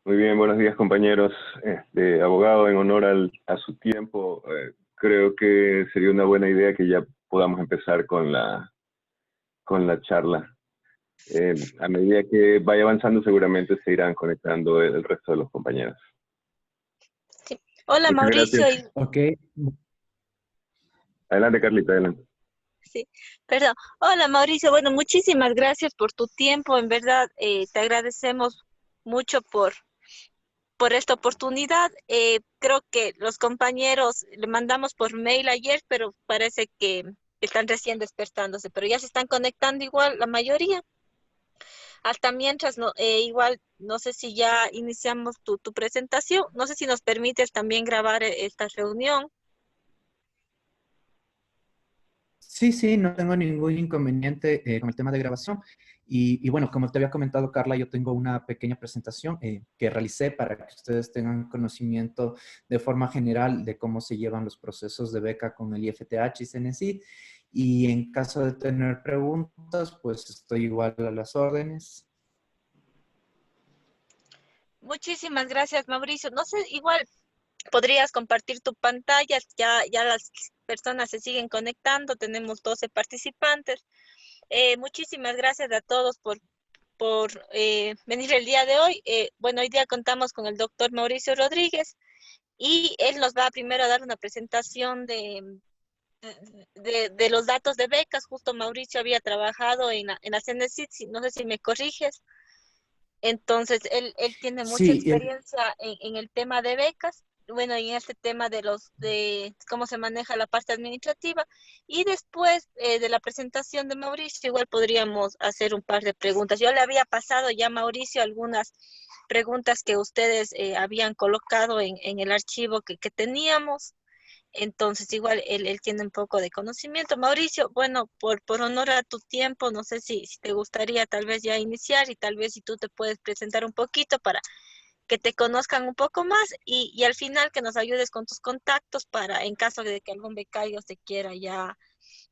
Muy bien, buenos días compañeros. Abogado, en honor a su tiempo, creo que sería una buena idea que ya podamos empezar con la charla. A medida que vaya avanzando, seguramente se irán conectando el resto de los compañeros. Sí. Hola Muchas Mauricio. gracias. Ok. Adelante, Carlita, adelante. Sí, perdón. Hola Mauricio, bueno, muchísimas gracias por tu tiempo. En verdad, te agradecemos mucho por esta oportunidad. Creo que los compañeros le mandamos por mail ayer, pero parece que están recién despertándose, pero ya se están conectando igual la mayoría. Hasta mientras, no, igual, no sé si ya iniciamos tu presentación, no sé si nos permites también grabar esta reunión. Sí, no tengo ningún inconveniente con el tema de grabación. Y bueno, como te había comentado, Carla, yo tengo una pequeña presentación que realicé para que ustedes tengan conocimiento de forma general de cómo se llevan los procesos de beca con el IFTH y CENESID. Y en caso de tener preguntas, pues estoy igual a las órdenes. Muchísimas gracias, Mauricio. No sé, igual podrías compartir tu pantalla, ya las personas se siguen conectando, tenemos 12 participantes. Muchísimas gracias a todos por venir el día de hoy. Bueno, hoy día contamos con el doctor Mauricio Rodríguez y él nos va primero a dar una presentación de los datos de becas. Justo Mauricio había trabajado en la CENESID, no sé si me corriges. Entonces, él tiene mucha Sí, experiencia en el tema de becas, bueno, y en este tema de cómo se maneja la parte administrativa. Y después de la presentación de Mauricio, igual podríamos hacer un par de preguntas. Yo le había pasado ya a Mauricio algunas preguntas que ustedes habían colocado en el archivo que teníamos. Entonces, igual él tiene un poco de conocimiento. Mauricio, bueno, por honor a tu tiempo, no sé si te gustaría tal vez ya iniciar y tal vez si tú te puedes presentar un poquito para que te conozcan un poco más y al final que nos ayudes con tus contactos para en caso de que algún becario se quiera ya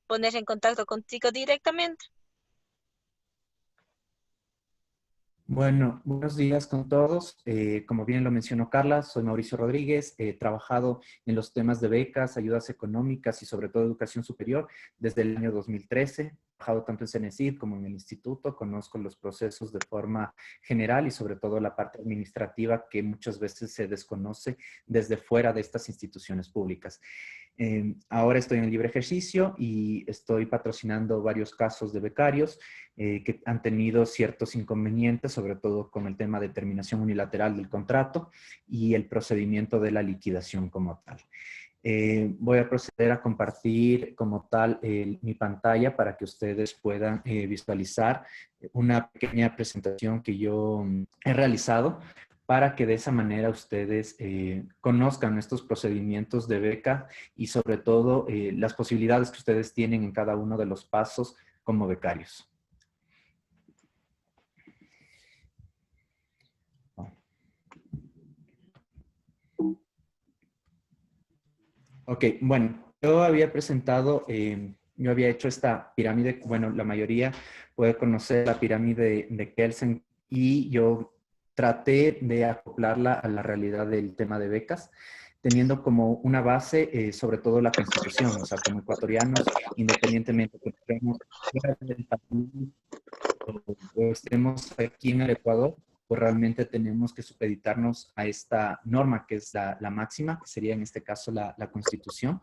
poner en contacto contigo directamente. bueno, buenos días con todos. Como bien lo mencionó Carla, soy Mauricio Rodríguez. He trabajado en los temas de becas, ayudas económicas y sobre todo educación superior desde el año 2013. He trabajado tanto en CENESID como en el instituto. Conozco los procesos de forma general y sobre todo la parte administrativa que muchas veces se desconoce desde fuera de estas instituciones públicas. Ahora estoy en libre ejercicio y estoy patrocinando varios casos de becarios que han tenido ciertos inconvenientes, sobre todo con el tema de terminación unilateral del contrato y el procedimiento de la liquidación como tal. Voy a proceder a compartir como tal mi pantalla para que ustedes puedan visualizar una pequeña presentación que yo he realizado para que de esa manera ustedes conozcan estos procedimientos de beca y sobre todo las posibilidades que ustedes tienen en cada uno de los pasos como becarios. Ok, bueno, yo había presentado, yo había hecho esta pirámide, bueno, la mayoría puede conocer la pirámide de Kelsen y yo traté de acoplarla a la realidad del tema de becas, teniendo como una base sobre todo la Constitución, o sea, como ecuatorianos, independientemente que estemos fuera del país o estemos aquí en el Ecuador, pues realmente tenemos que supeditarnos a esta norma que es la máxima, que sería en este caso la Constitución.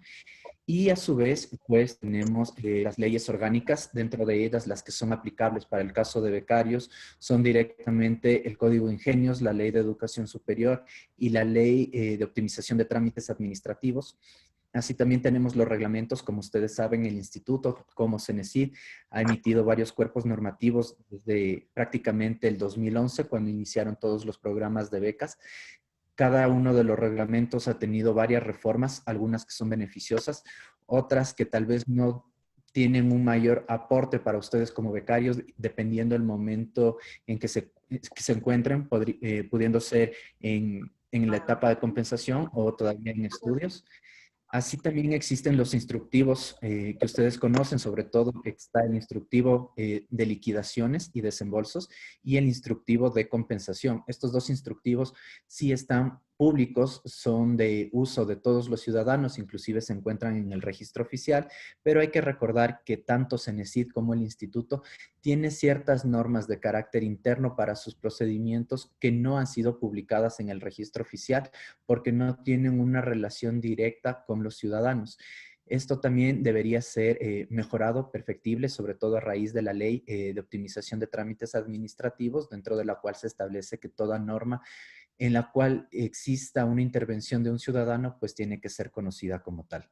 Y a su vez, pues tenemos las leyes orgánicas, dentro de ellas las que son aplicables para el caso de becarios son directamente el Código de Ingenios, la Ley de Educación Superior y la Ley de Optimización de Trámites Administrativos. Así también tenemos los reglamentos, como ustedes saben, el instituto, como CENESID, ha emitido varios cuerpos normativos desde prácticamente el 2011, cuando iniciaron todos los programas de becas. Cada uno de los reglamentos ha tenido varias reformas, algunas que son beneficiosas, otras que tal vez no tienen un mayor aporte para ustedes como becarios, dependiendo del momento en que se encuentren, pudiendo ser en la etapa de compensación o todavía en estudios. Así también existen los instructivos que ustedes conocen, sobre todo está el instructivo de liquidaciones y desembolsos y el instructivo de compensación. Estos dos instructivos sí están públicos, son de uso de todos los ciudadanos, inclusive se encuentran en el registro oficial, pero hay que recordar que tanto Cenecit como el instituto tiene ciertas normas de carácter interno para sus procedimientos que no han sido publicadas en el registro oficial porque no tienen una relación directa con los ciudadanos. Esto también debería ser mejorado, perfectible, sobre todo a raíz de la ley de optimización de trámites administrativos, dentro de la cual se establece que toda norma en la cual exista una intervención de un ciudadano, pues tiene que ser conocida como tal.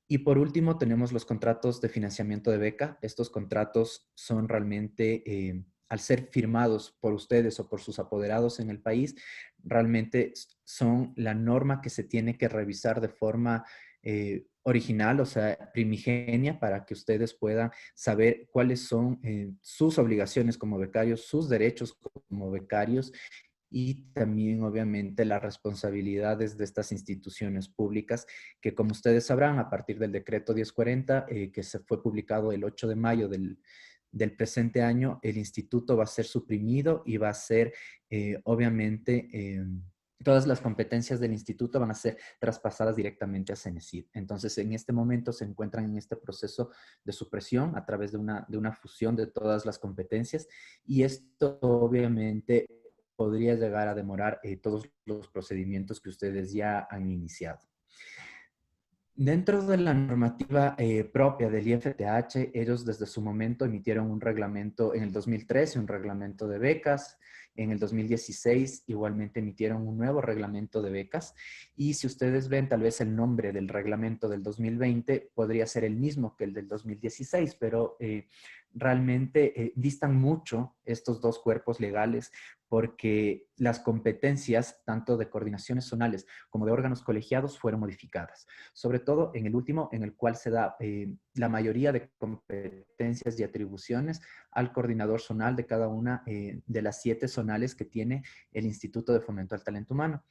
Y por último, tenemos los contratos de financiamiento de beca. Estos contratos son realmente, al ser firmados por ustedes o por sus apoderados en el país, realmente son la norma que se tiene que revisar de forma original, o sea, primigenia, para que ustedes puedan saber cuáles son sus obligaciones como becarios, sus derechos como becarios y también, obviamente, las responsabilidades de estas instituciones públicas que, como ustedes sabrán, a partir del decreto 1040, que se fue publicado el 8 de mayo del presente año, el instituto va a ser suprimido y va a ser, obviamente, todas las competencias del instituto van a ser traspasadas directamente a Cenecit. Entonces, en este momento se encuentran en este proceso de supresión a través de una fusión de todas las competencias y esto, obviamente, podría llegar a demorar todos los procedimientos que ustedes ya han iniciado. Dentro de la normativa propia del IFTH, ellos desde su momento emitieron un reglamento en el 2013, un reglamento de becas. En el 2016 igualmente emitieron un nuevo reglamento de becas. Y si ustedes ven, tal vez el nombre del reglamento del 2020 podría ser el mismo que el del 2016, pero realmente distan mucho estos dos cuerpos legales porque las competencias, tanto de coordinaciones zonales como de órganos colegiados, fueron modificadas. Sobre todo en el último, en el cual se da la mayoría de competencias y atribuciones al coordinador zonal de cada una de las 7 zonales que tiene el Instituto de Fomento al Talento Humano.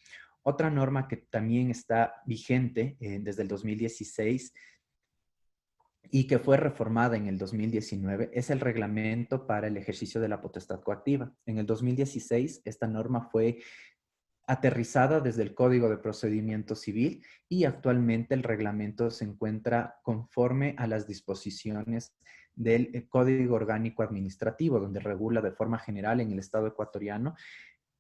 Otra norma que también está vigente desde el 2016 y que fue reformada en el 2019 es el reglamento para el ejercicio de la potestad coactiva. En el 2016 esta norma fue aterrizada desde el Código de Procedimiento Civil y actualmente el reglamento se encuentra conforme a las disposiciones del Código Orgánico Administrativo, donde regula de forma general en el Estado ecuatoriano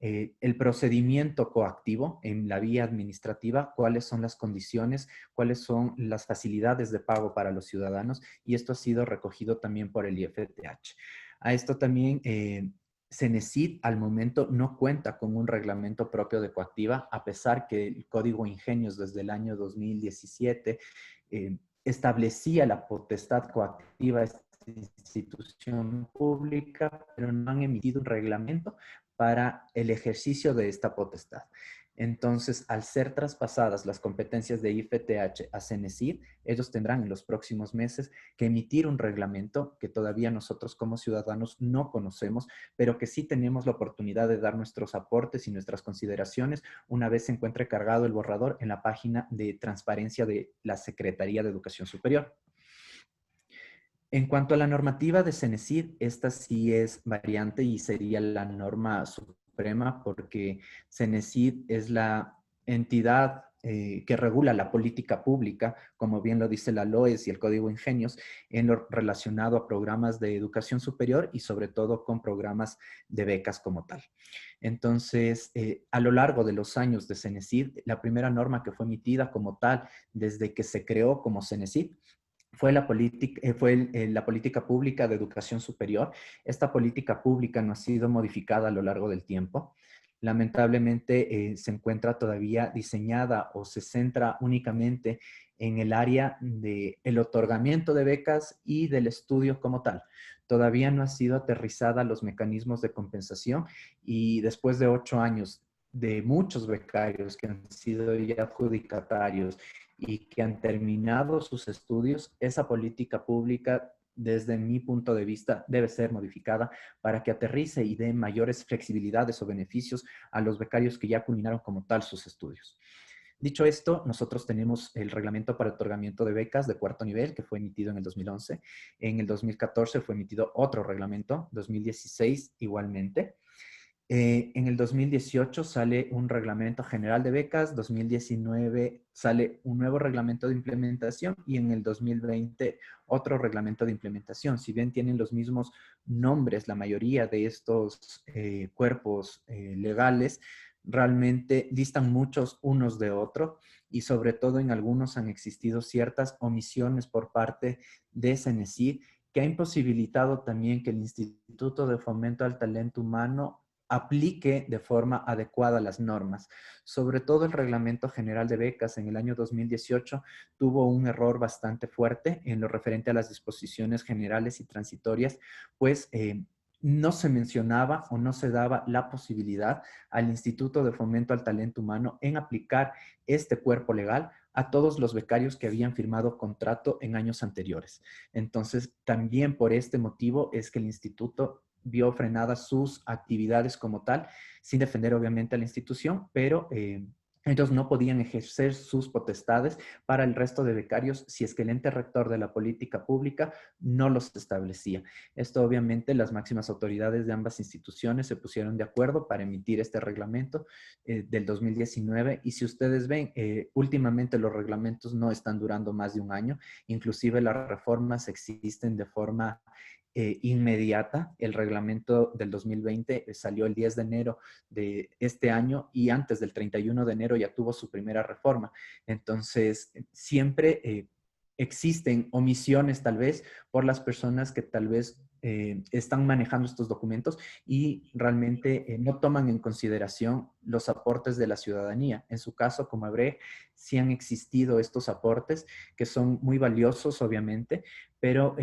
el procedimiento coactivo en la vía administrativa, cuáles son las condiciones, cuáles son las facilidades de pago para los ciudadanos, y esto ha sido recogido también por el IFTH. A esto también Cenecit al momento no cuenta con un reglamento propio de coactiva, a pesar que el Código Ingenios desde el año 2017 establecía la potestad coactiva de esta institución pública, pero no han emitido un reglamento para el ejercicio de esta potestad. Entonces, al ser traspasadas las competencias de IFTH a Cenecit, ellos tendrán en los próximos meses que emitir un reglamento que todavía nosotros como ciudadanos no conocemos, pero que sí tenemos la oportunidad de dar nuestros aportes y nuestras consideraciones una vez se encuentre cargado el borrador en la página de transparencia de la Secretaría de Educación Superior. En cuanto a la normativa de Cenecit, esta sí es variante y sería la norma suprema porque Cenecit es la entidad que regula la política pública, como bien lo dice la LOES y el Código Ingenios, en lo relacionado a programas de educación superior y sobre todo con programas de becas como tal. Entonces, a lo largo de los años de Cenecit, la primera norma que fue emitida como tal desde que se creó como Cenecit fue la política pública de educación superior. Esta política pública no ha sido modificada a lo largo del tiempo. Lamentablemente se encuentra todavía diseñada o se centra únicamente en el área del otorgamiento de becas y del estudio como tal. Todavía no ha sido aterrizada los mecanismos de compensación y después de 8 años de muchos becarios que han sido ya adjudicatarios y que han terminado sus estudios, esa política pública, desde mi punto de vista, debe ser modificada para que aterrice y dé mayores flexibilidades o beneficios a los becarios que ya culminaron como tal sus estudios. Dicho esto, nosotros tenemos el reglamento para otorgamiento de becas de cuarto nivel, que fue emitido en el 2011. En el 2014 fue emitido otro reglamento, 2016 igualmente. En el 2018 sale un reglamento general de becas, 2019 sale un nuevo reglamento de implementación y en el 2020 otro reglamento de implementación. Si bien tienen los mismos nombres, la mayoría de estos cuerpos legales realmente distan muchos unos de otros y sobre todo en algunos han existido ciertas omisiones por parte de CENESID que ha imposibilitado también que el Instituto de Fomento al Talento Humano aplique de forma adecuada las normas. Sobre todo el Reglamento General de Becas en el año 2018 tuvo un error bastante fuerte en lo referente a las disposiciones generales y transitorias, pues no se mencionaba o no se daba la posibilidad al Instituto de Fomento al Talento Humano en aplicar este cuerpo legal a todos los becarios que habían firmado contrato en años anteriores. Entonces, también por este motivo es que el instituto vio frenadas sus actividades como tal, sin defender obviamente a la institución, pero ellos no podían ejercer sus potestades para el resto de becarios si es que el ente rector de la política pública no los establecía. Esto obviamente las máximas autoridades de ambas instituciones se pusieron de acuerdo para emitir este reglamento del 2019 y si ustedes ven, últimamente los reglamentos no están durando más de un año, inclusive las reformas existen de forma inmediata. El reglamento del 2020 salió el 10 de enero de este año y antes del 31 de enero ya tuvo su primera reforma. Entonces, siempre existen omisiones tal vez por las personas que tal vez están manejando estos documentos y realmente no toman en consideración los aportes de la ciudadanía. En su caso, como habré, sí han existido estos aportes que son muy valiosos, obviamente, pero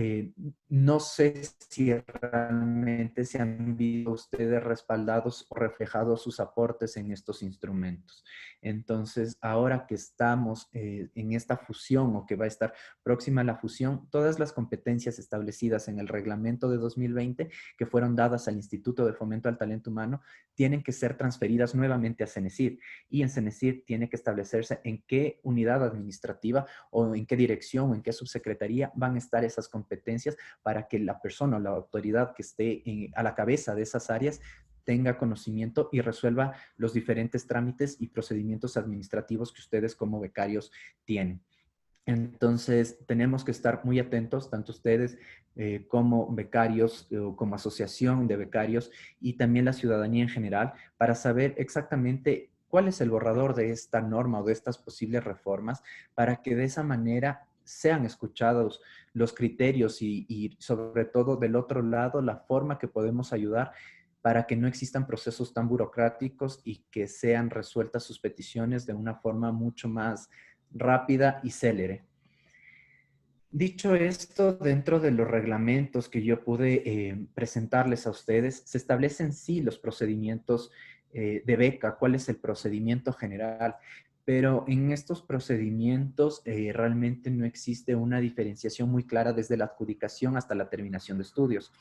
no sé si realmente se han visto ustedes respaldados o reflejados sus aportes en estos instrumentos. Entonces, ahora que estamos en esta fusión o que va a estar próxima a la fusión, todas las competencias establecidas en el reglamento de 2020 que fueron dadas al Instituto de Fomento al Talento Humano tienen que ser transferidas nuevamente a CENESID y en CENESID tiene que establecerse en qué unidad administrativa o en qué dirección o en qué subsecretaría van a estar esas competencias para que la persona o la autoridad que esté a la cabeza de esas áreas tenga conocimiento y resuelva los diferentes trámites y procedimientos administrativos que ustedes como becarios tienen. Entonces, tenemos que estar muy atentos, tanto ustedes como becarios o como asociación de becarios y también la ciudadanía en general, para saber exactamente cuál es el borrador de esta norma o de estas posibles reformas, para que de esa manera sean escuchados los criterios y sobre todo del otro lado, la forma que podemos ayudar para que no existan procesos tan burocráticos y que sean resueltas sus peticiones de una forma mucho más rápida y célere. Dicho esto, dentro de los reglamentos que yo pude presentarles a ustedes, se establecen sí los procedimientos de beca, cuál es el procedimiento general, pero en estos procedimientos realmente no existe una diferenciación muy clara desde la adjudicación hasta la terminación de estudios.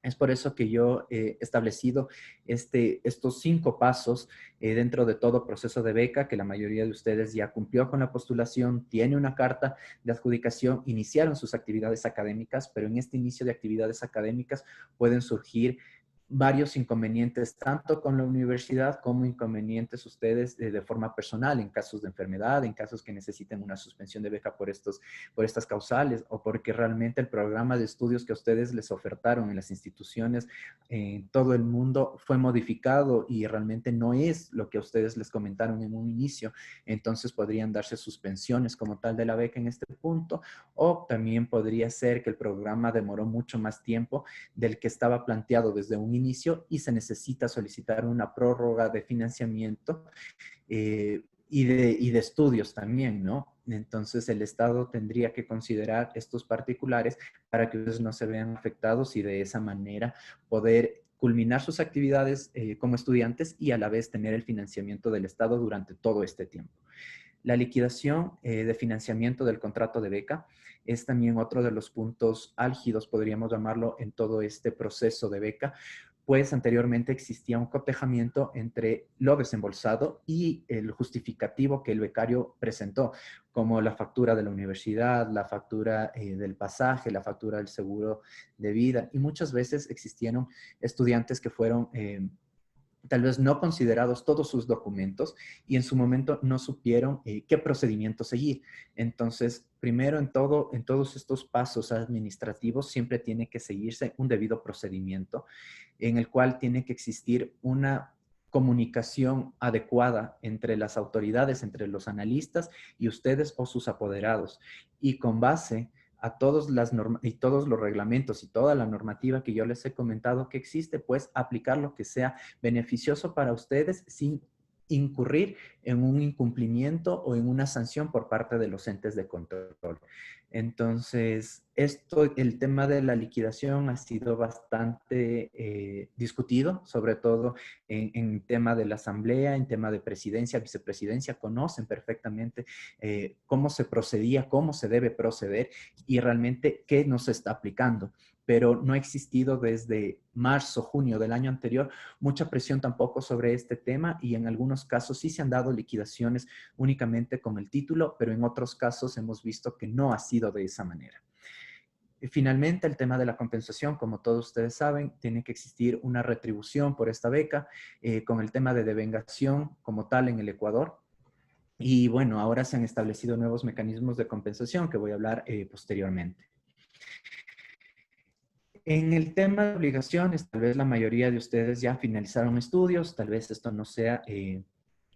Es por eso que yo he establecido estos 5 pasos dentro de todo proceso de beca, que la mayoría de ustedes ya cumplió con la postulación, tiene una carta de adjudicación, iniciaron sus actividades académicas, pero en este inicio de actividades académicas pueden surgir varios inconvenientes, tanto con la universidad como inconvenientes ustedes de forma personal, en casos de enfermedad, en casos que necesiten una suspensión de beca por estas causales o porque realmente el programa de estudios que a ustedes les ofertaron en las instituciones en todo el mundo fue modificado y realmente no es lo que a ustedes les comentaron en un inicio. Entonces podrían darse suspensiones como tal de la beca en este punto o también podría ser que el programa demoró mucho más tiempo del que estaba planteado desde un inicio y se necesita solicitar una prórroga de financiamiento y de estudios también, ¿no? Entonces el Estado tendría que considerar estos particulares para que ellos no se vean afectados y de esa manera poder culminar sus actividades como estudiantes y a la vez tener el financiamiento del Estado durante todo este tiempo. La liquidación de financiamiento del contrato de beca es también otro de los puntos álgidos, podríamos llamarlo, en todo este proceso de beca, pues anteriormente existía un cotejamiento entre lo desembolsado y el justificativo que el becario presentó, como la factura de la universidad, la factura del pasaje, la factura del seguro de vida. Y muchas veces existieron estudiantes que fueron tal vez no considerados todos sus documentos y en su momento no supieron qué procedimiento seguir. Entonces, primero en todos estos pasos administrativos siempre tiene que seguirse un debido procedimiento en el cual tiene que existir una comunicación adecuada entre las autoridades, entre los analistas y ustedes o sus apoderados. Y con base a todos todos los reglamentos y toda la normativa que yo les he comentado que existe, pues aplicar lo que sea beneficioso para ustedes sin incurrir en un incumplimiento o en una sanción por parte de los entes de control. Entonces, el tema de la liquidación ha sido bastante discutido, sobre todo en tema de la asamblea, en tema de presidencia, vicepresidencia, conocen perfectamente cómo se procedía, cómo se debe proceder y realmente qué nos está aplicando. Pero no ha existido desde marzo, junio del año anterior mucha presión tampoco sobre este tema y en algunos casos sí se han dado liquidaciones únicamente con el título, pero en otros casos hemos visto que no ha sido de esa manera. Y finalmente, el tema de la compensación, como todos ustedes saben, tiene que existir una retribución por esta beca con el tema de devengación como tal en el Ecuador. Y bueno, ahora se han establecido nuevos mecanismos de compensación que voy a hablar posteriormente. En el tema de obligaciones, tal vez la mayoría de ustedes ya finalizaron estudios, tal vez esto no sea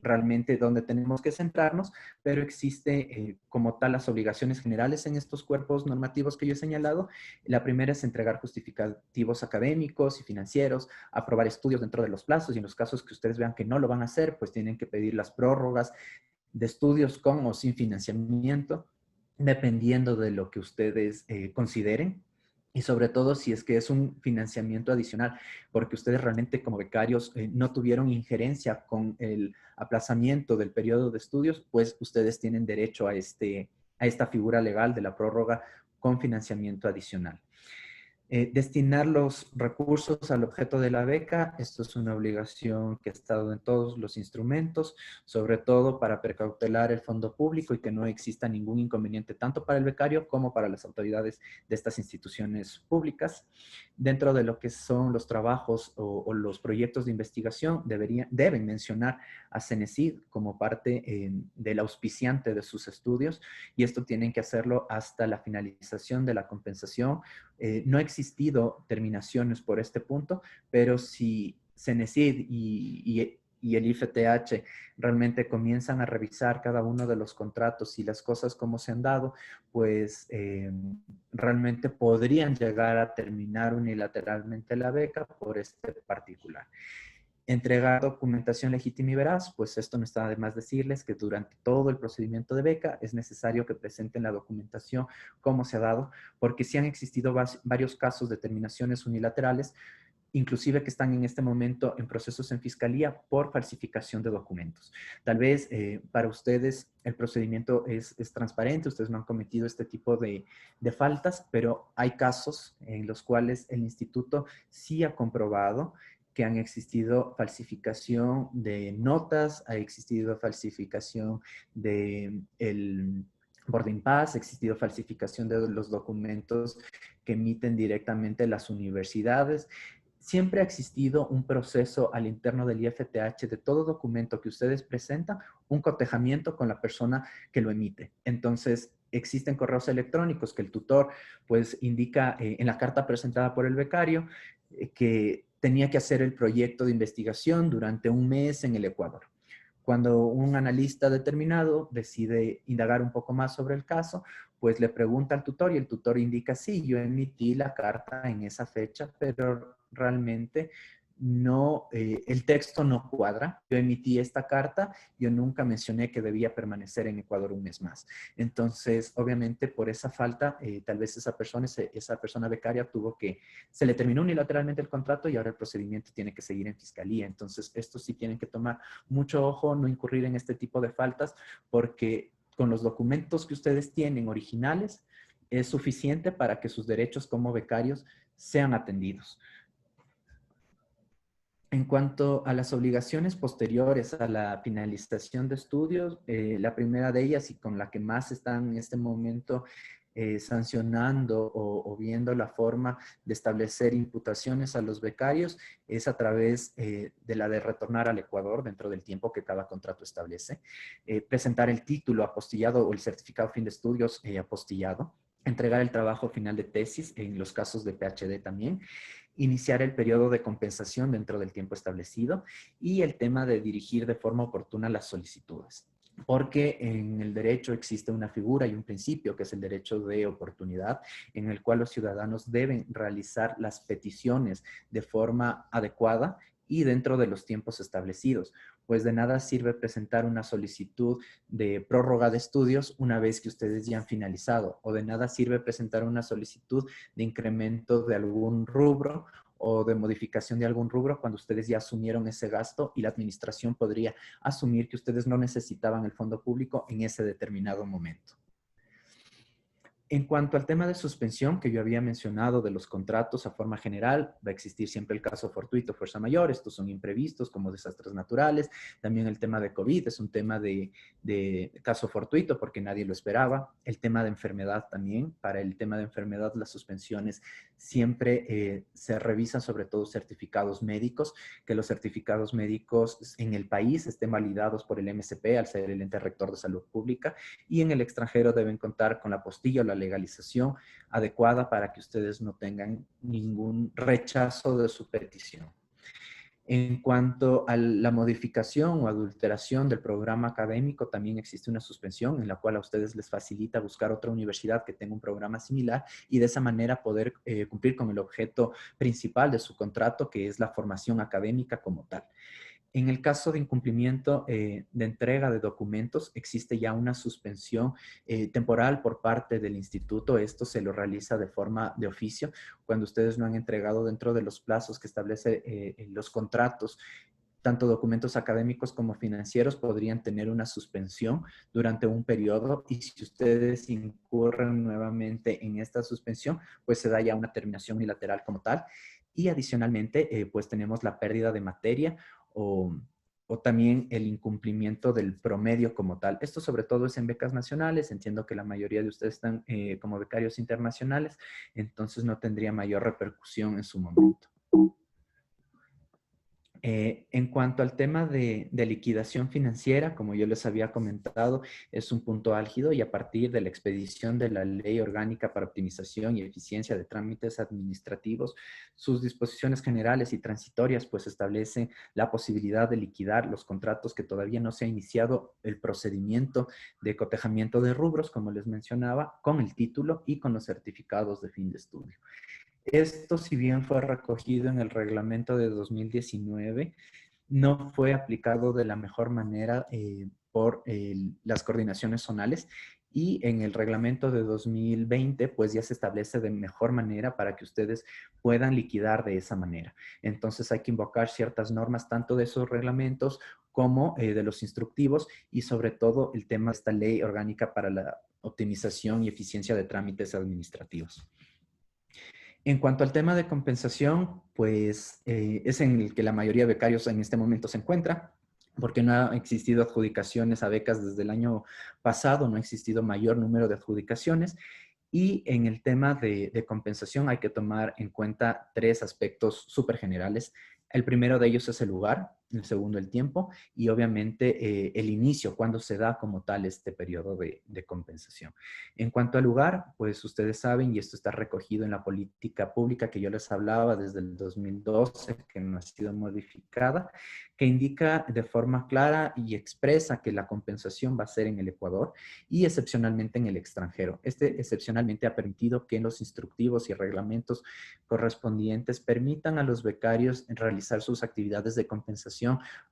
realmente donde tenemos que centrarnos, pero existe como tal las obligaciones generales en estos cuerpos normativos que yo he señalado. La primera es entregar justificativos académicos y financieros, aprobar estudios dentro de los plazos y en los casos que ustedes vean que no lo van a hacer, pues tienen que pedir las prórrogas de estudios con o sin financiamiento, dependiendo de lo que ustedes consideren. Y sobre todo si es que es un financiamiento adicional, porque ustedes realmente como becarios no tuvieron injerencia con el aplazamiento del periodo de estudios, pues ustedes tienen derecho a esta figura legal de la prórroga con financiamiento adicional. Destinar los recursos al objeto de la beca, esto es una obligación que ha estado en todos los instrumentos, sobre todo para precautelar el fondo público y que no exista ningún inconveniente tanto para el becario como para las autoridades de estas instituciones públicas. Dentro de lo que son los trabajos o los proyectos de investigación, deben mencionar a CENESID como parte del auspiciante de sus estudios y esto tienen que hacerlo hasta la finalización de la compensación. No ha existido terminaciones por este punto, pero si CENESID y el IFTH realmente comienzan a revisar cada uno de los contratos y las cosas como se han dado, pues realmente podrían llegar a terminar unilateralmente la beca por este particular. Entregar documentación legítima y veraz, pues esto no está de más decirles que durante todo el procedimiento de beca es necesario que presenten la documentación como se ha dado, porque sí han existido varios casos de terminaciones unilaterales, inclusive que están en este momento en procesos en fiscalía por falsificación de documentos. Tal vez para ustedes el procedimiento es transparente, ustedes no han cometido este tipo de faltas, pero hay casos en los cuales el instituto sí ha comprobado que han existido falsificación de notas, ha existido falsificación de el boarding pass, ha existido falsificación de los documentos que emiten directamente las universidades. Siempre ha existido un proceso al interno del IFTH de todo documento que ustedes presentan, un cotejamiento con la persona que lo emite. Entonces, existen correos electrónicos que el tutor pues indica en la carta presentada por el becario que tenía que hacer el proyecto de investigación durante un mes en el Ecuador. Cuando un analista determinado decide indagar un poco más sobre el caso, pues le pregunta al tutor y el tutor indica, sí, yo emití la carta en esa fecha, pero realmente no, el texto no cuadra. Yo emití esta carta, yo nunca mencioné que debía permanecer en Ecuador un mes más. Entonces, obviamente, por esa falta, tal vez esa persona becaria se le terminó unilateralmente el contrato y ahora el procedimiento tiene que seguir en fiscalía. Entonces, estos sí tienen que tomar mucho ojo, no incurrir en este tipo de faltas, porque con los documentos que ustedes tienen originales, es suficiente para que sus derechos como becarios sean atendidos. En cuanto a las obligaciones posteriores a la finalización de estudios, la primera de ellas y con la que más están en este momento sancionando o viendo la forma de establecer imputaciones a los becarios es a través de la de retornar al Ecuador dentro del tiempo que cada contrato establece, presentar el título apostillado o el certificado fin de estudios apostillado, entregar el trabajo final de tesis en los casos de PhD también, iniciar el periodo de compensación dentro del tiempo establecido y el tema de dirigir de forma oportuna las solicitudes. Porque en el derecho existe una figura y un principio que es el derecho de oportunidad, en el cual los ciudadanos deben realizar las peticiones de forma adecuada y dentro de los tiempos establecidos. Pues de nada sirve presentar una solicitud de prórroga de estudios una vez que ustedes ya han finalizado, o de nada sirve presentar una solicitud de incremento de algún rubro o de modificación de algún rubro cuando ustedes ya asumieron ese gasto y la administración podría asumir que ustedes no necesitaban el fondo público en ese determinado momento. En cuanto al tema de suspensión que yo había mencionado de los contratos a forma general, va a existir siempre el caso fortuito, fuerza mayor, estos son imprevistos como desastres naturales, también el tema de COVID es un tema de caso fortuito porque nadie lo esperaba, el tema de enfermedad también, para el tema de enfermedad las suspensiones siempre se revisan sobre todo certificados médicos, que los certificados médicos en el país estén validados por el MSP al ser el ente rector de salud pública y en el extranjero deben contar con la apostilla o la legalización adecuada para que ustedes no tengan ningún rechazo de su petición. En cuanto a la modificación o adulteración del programa académico, también existe una suspensión en la cual a ustedes les facilita buscar otra universidad que tenga un programa similar y de esa manera poder cumplir con el objeto principal de su contrato, que es la formación académica como tal. En el caso de incumplimiento de entrega de documentos, existe ya una suspensión temporal por parte del instituto. Esto se lo realiza de forma de oficio. Cuando ustedes no han entregado dentro de los plazos que establece los contratos, tanto documentos académicos como financieros podrían tener una suspensión durante un periodo y si ustedes incurren nuevamente en esta suspensión, pues se da ya una terminación unilateral como tal. Y adicionalmente, pues tenemos la pérdida de materia o también el incumplimiento del promedio como tal. Esto sobre todo es en becas nacionales. Entiendo que la mayoría de ustedes están como becarios internacionales, entonces no tendría mayor repercusión en su momento. En cuanto al tema de liquidación financiera, como yo les había comentado, es un punto álgido y a partir de la expedición de la Ley Orgánica para Optimización y Eficiencia de Trámites Administrativos, sus disposiciones generales y transitorias pues establecen la posibilidad de liquidar los contratos que todavía no se ha iniciado el procedimiento de cotejamiento de rubros, como les mencionaba, con el título y con los certificados de fin de estudio. Esto, si bien fue recogido en el reglamento de 2019, no fue aplicado de la mejor manera por las coordinaciones zonales y en el reglamento de 2020 pues ya se establece de mejor manera para que ustedes puedan liquidar de esa manera. Entonces hay que invocar ciertas normas tanto de esos reglamentos como de los instructivos y sobre todo el tema de esta ley orgánica para la optimización y eficiencia de trámites administrativos. En cuanto al tema de compensación, pues es en el que la mayoría de becarios en este momento se encuentra, porque no ha existido adjudicaciones a becas desde el año pasado, no ha existido mayor número de adjudicaciones. Y en el tema de compensación hay que tomar en cuenta tres aspectos súper generales. El primero de ellos es el lugar, el segundo el tiempo y obviamente el inicio, cuando se da como tal este periodo de compensación. En cuanto al lugar, pues ustedes saben, y esto está recogido en la política pública que yo les hablaba desde el 2012, que no ha sido modificada, que indica de forma clara y expresa que la compensación va a ser en el Ecuador y excepcionalmente en el extranjero. Este excepcionalmente ha permitido que en los instructivos y reglamentos correspondientes permitan a los becarios realizar sus actividades de compensación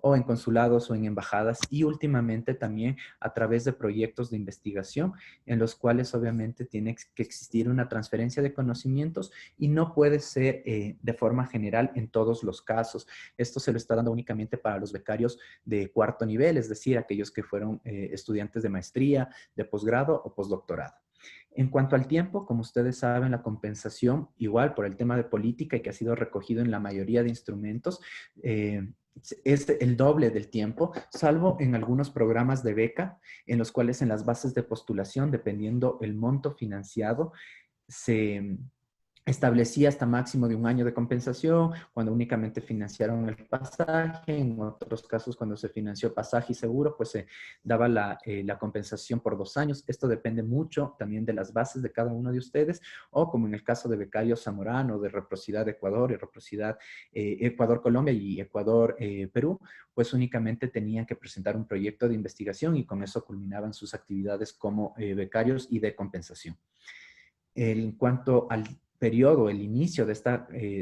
o en consulados o en embajadas y últimamente también a través de proyectos de investigación en los cuales obviamente tiene que existir una transferencia de conocimientos y no puede ser de forma general en todos los casos. Esto se lo está dando únicamente para los becarios de cuarto nivel, es decir, aquellos que fueron estudiantes de maestría, de posgrado o postdoctorado. En cuanto al tiempo, como ustedes saben, la compensación, igual por el tema de política y que ha sido recogido en la mayoría de instrumentos, es el doble del tiempo, salvo en algunos programas de beca, en los cuales en las bases de postulación, dependiendo el monto financiado, se establecía hasta máximo de 1 año de compensación, cuando únicamente financiaron el pasaje. En otros casos, cuando se financió pasaje y seguro, pues se daba la compensación por 2 años. Esto depende mucho también de las bases de cada uno de ustedes, o como en el caso de Becario Zamorano, de Reciprocidad Ecuador y Reciprocidad Ecuador-Colombia y Ecuador-Perú, pues únicamente tenían que presentar un proyecto de investigación y con eso culminaban sus actividades como becarios y de compensación. En cuanto al periodo, el inicio de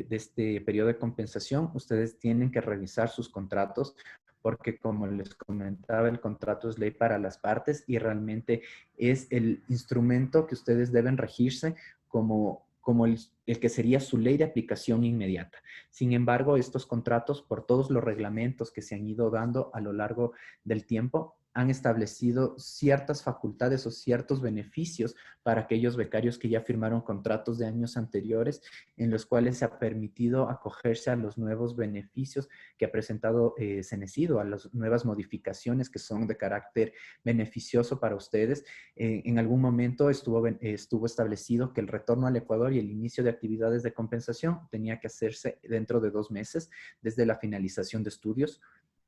este periodo de compensación, ustedes tienen que revisar sus contratos porque, como les comentaba, el contrato es ley para las partes y realmente es el instrumento que ustedes deben regirse como el que sería su ley de aplicación inmediata. Sin embargo, estos contratos, por todos los reglamentos que se han ido dando a lo largo del tiempo, han establecido ciertas facultades o ciertos beneficios para aquellos becarios que ya firmaron contratos de años anteriores, en los cuales se ha permitido acogerse a los nuevos beneficios que ha presentado Cenecido, a las nuevas modificaciones que son de carácter beneficioso para ustedes. En algún momento estuvo establecido que el retorno al Ecuador y el inicio de actividades de compensación tenía que hacerse dentro de 2 meses desde la finalización de estudios,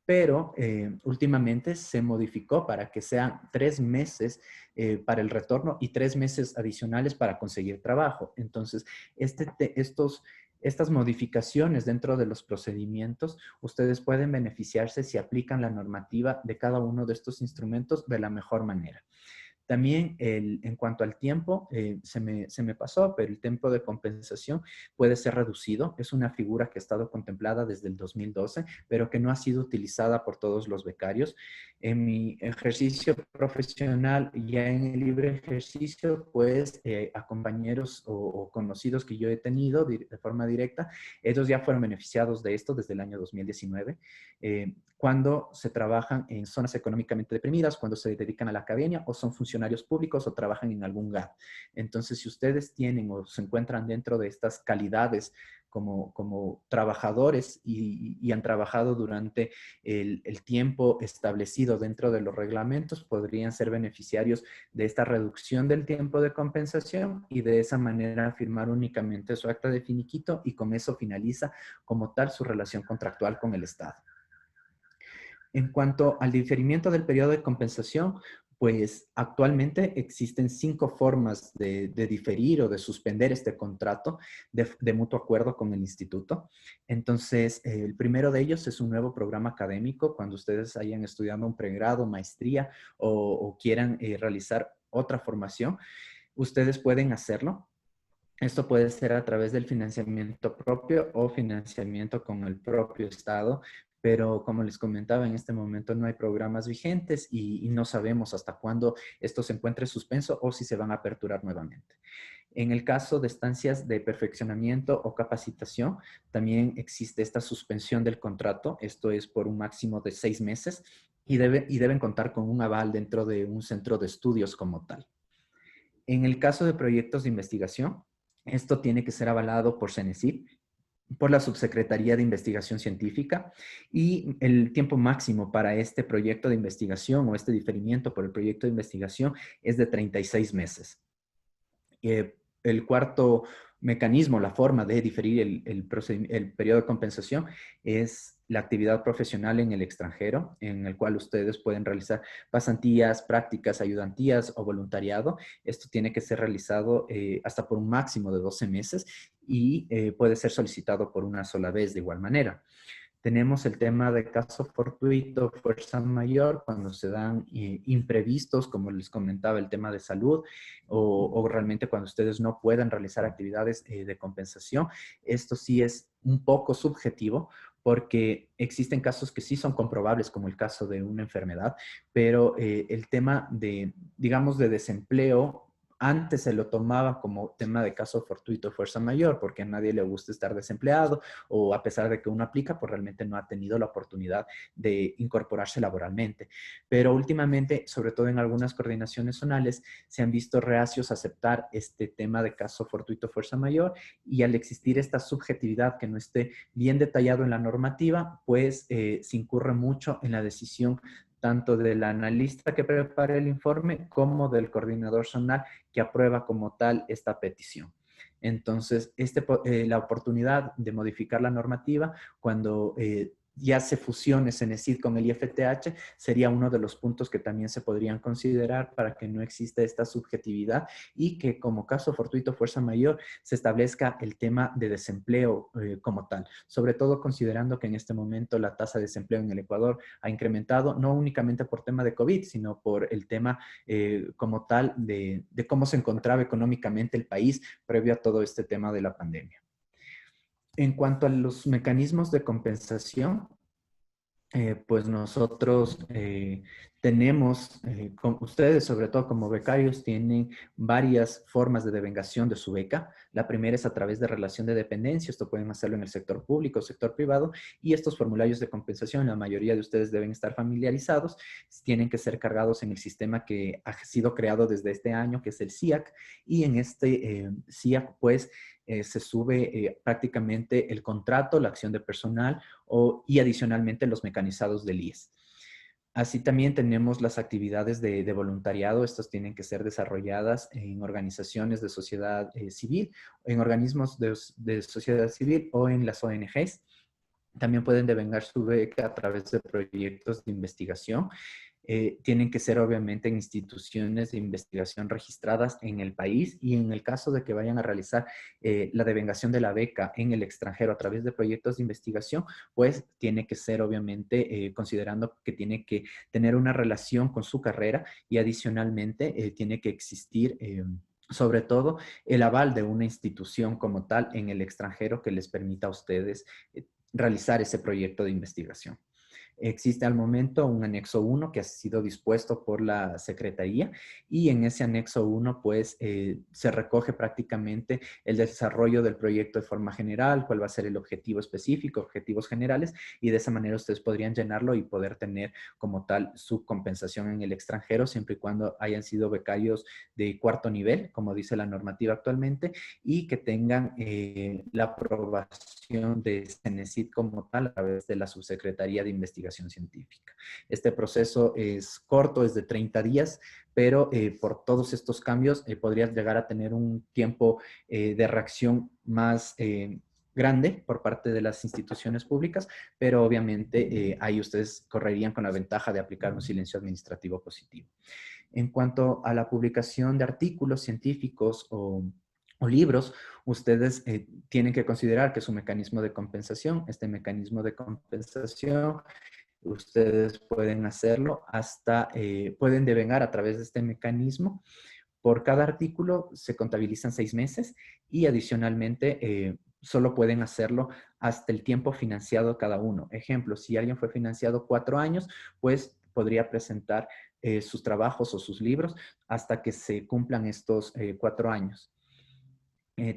pero últimamente se modificó para que sean 3 meses para el retorno y 3 meses adicionales para conseguir trabajo. Entonces, estas modificaciones dentro de los procedimientos, ustedes pueden beneficiarse si aplican la normativa de cada uno de estos instrumentos de la mejor manera. También en cuanto al tiempo, se me pasó, pero el tiempo de compensación puede ser reducido. Es una figura que ha estado contemplada desde el 2012, pero que no ha sido utilizada por todos los becarios. En mi ejercicio profesional, ya en el libre ejercicio, pues a compañeros o conocidos que yo he tenido de forma directa, ellos ya fueron beneficiados de esto desde el año 2019, cuando se trabajan en zonas económicamente deprimidas, cuando se dedican a la academia o son funcionarios públicos o trabajan en algún GAP. Entonces, si ustedes tienen o se encuentran dentro de estas calidades como trabajadores y han trabajado durante el tiempo establecido dentro de los reglamentos, podrían ser beneficiarios de esta reducción del tiempo de compensación y de esa manera firmar únicamente su acta de finiquito y con eso finaliza como tal su relación contractual con el Estado. En cuanto al diferimiento del periodo de compensación, pues actualmente existen 5 formas de diferir o de suspender este contrato de mutuo acuerdo con el instituto. Entonces, el primero de ellos es un nuevo programa académico. Cuando ustedes hayan estudiado un pregrado, maestría o quieran realizar otra formación, ustedes pueden hacerlo. Esto puede ser a través del financiamiento propio o financiamiento con el propio Estado, pero como les comentaba, en este momento no hay programas vigentes y no sabemos hasta cuándo esto se encuentre suspenso o si se van a aperturar nuevamente. En el caso de estancias de perfeccionamiento o capacitación, también existe esta suspensión del contrato. Esto es por un máximo de 6 meses y deben contar con un aval dentro de un centro de estudios como tal. En el caso de proyectos de investigación, esto tiene que ser avalado por CENESID, por la Subsecretaría de Investigación Científica, y el tiempo máximo para este proyecto de investigación o este diferimiento por el proyecto de investigación es de 36 meses. El cuarto mecanismo, la forma de diferir el periodo de compensación es la actividad profesional en el extranjero, en el cual ustedes pueden realizar pasantías, prácticas, ayudantías o voluntariado. Esto tiene que ser realizado hasta por un máximo de 12 meses y puede ser solicitado por una sola vez de igual manera. Tenemos el tema de caso fortuito, fuerza mayor, cuando se dan imprevistos, como les comentaba, el tema de salud, o realmente cuando ustedes no puedan realizar actividades de compensación. Esto sí es un poco subjetivo, porque existen casos que sí son comprobables, como el caso de una enfermedad, pero el tema de, digamos, de desempleo antes se lo tomaba como tema de caso fortuito, fuerza mayor, porque a nadie le gusta estar desempleado o a pesar de que uno aplica, pues realmente no ha tenido la oportunidad de incorporarse laboralmente. Pero últimamente, sobre todo en algunas coordinaciones zonales, se han visto reacios a aceptar este tema de caso fortuito, fuerza mayor, y al existir esta subjetividad que no esté bien detallado en la normativa, pues se incurre mucho en la decisión tanto del analista que prepara el informe como del coordinador zonal que aprueba como tal esta petición. Entonces, la oportunidad de modificar la normativa cuando ya se fusione Cenecit con el IFTH sería uno de los puntos que también se podrían considerar para que no exista esta subjetividad y que como caso fortuito fuerza mayor se establezca el tema de desempleo como tal, sobre todo considerando que en este momento la tasa de desempleo en el Ecuador ha incrementado, no únicamente por tema de COVID, sino por el tema como tal de cómo se encontraba económicamente el país previo a todo este tema de la pandemia. En cuanto a los mecanismos de compensación, pues nosotros tenemos, ustedes sobre todo como becarios, tienen varias formas de devengación de su beca. La primera es a través de relación de dependencia. Esto pueden hacerlo en el sector público, sector privado, y estos formularios de compensación, la mayoría de ustedes deben estar familiarizados, tienen que ser cargados en el sistema que ha sido creado desde este año, que es el SIAC, y en este SIAC, pues, se sube prácticamente el contrato, la acción de personal y adicionalmente los mecanizados del IES. Así también tenemos las actividades de voluntariado. Estas tienen que ser desarrolladas en organizaciones de sociedad civil, en organismos de sociedad civil o en las ONGs. También pueden devengar su beca a través de proyectos de investigación. Tienen que ser obviamente en instituciones de investigación registradas en el país y en el caso de que vayan a realizar la devengación de la beca en el extranjero a través de proyectos de investigación, pues tiene que ser obviamente considerando que tiene que tener una relación con su carrera y adicionalmente tiene que existir sobre todo el aval de una institución como tal en el extranjero que les permita a ustedes realizar ese proyecto de investigación. Existe al momento un anexo 1 que ha sido dispuesto por la Secretaría y en ese anexo 1 pues se recoge prácticamente el desarrollo del proyecto de forma general, cuál va a ser el objetivo específico, objetivos generales y de esa manera ustedes podrían llenarlo y poder tener como tal su compensación en el extranjero siempre y cuando hayan sido becarios de cuarto nivel, como dice la normativa actualmente, y que tengan la aprobación de Cenecit como tal a través de la Subsecretaría de Investigación Científica. Este proceso es corto, es de 30 días, pero por todos estos cambios podrías llegar a tener un tiempo de reacción más grande por parte de las instituciones públicas, pero obviamente ahí ustedes correrían con la ventaja de aplicar un silencio administrativo positivo. En cuanto a la publicación de artículos científicos o libros, ustedes tienen que considerar que es un mecanismo de compensación. Este mecanismo de compensación ustedes pueden hacerlo pueden devengar a través de este mecanismo. Por cada artículo se contabilizan 6 meses y adicionalmente solo pueden hacerlo hasta el tiempo financiado cada uno. Ejemplo, si alguien fue financiado 4 años, pues podría presentar sus trabajos o sus libros hasta que se cumplan estos 4 años.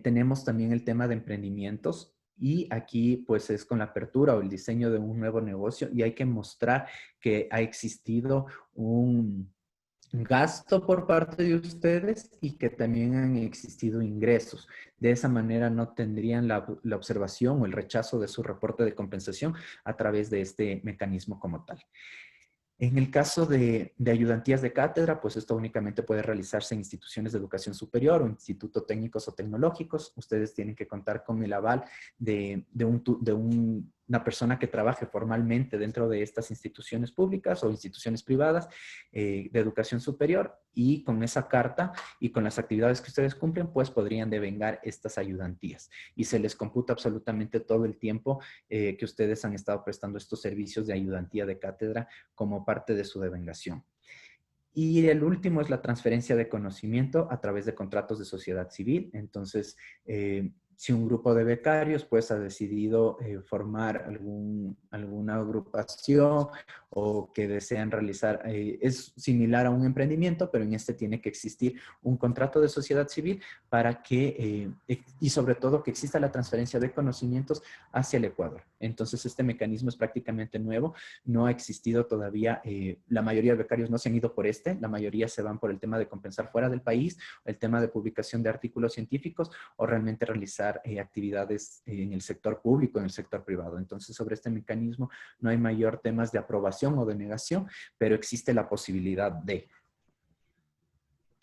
Tenemos también el tema de emprendimientos y aquí pues es con la apertura o el diseño de un nuevo negocio y hay que mostrar que ha existido un gasto por parte de ustedes y que también han existido ingresos. De esa manera no tendrían la observación o el rechazo de su reporte de compensación a través de este mecanismo como tal. En el caso de ayudantías de cátedra, pues esto únicamente puede realizarse en instituciones de educación superior o institutos técnicos o tecnológicos. Ustedes tienen que contar con el aval de una persona que trabaje formalmente dentro de estas instituciones públicas o instituciones privadas de educación superior y con esa carta y con las actividades que ustedes cumplen, pues podrían devengar estas ayudantías y se les computa absolutamente todo el tiempo que ustedes han estado prestando estos servicios de ayudantía de cátedra como parte de su devengación. Y el último es la transferencia de conocimiento a través de contratos de sociedad civil. Entonces, si un grupo de becarios pues ha decidido formar alguna agrupación o que desean realizar, es similar a un emprendimiento, pero en este tiene que existir un contrato de sociedad civil para que, y sobre todo que exista la transferencia de conocimientos hacia el Ecuador. Entonces, este mecanismo es prácticamente nuevo, no ha existido todavía, la mayoría de becarios no se han ido por la mayoría se van por el tema de compensar fuera del país, el tema de publicación de artículos científicos o realmente realizar actividades en el sector público, en el sector privado. Entonces, sobre este mecanismo no hay mayor temas de aprobación o de negación, pero existe la posibilidad de.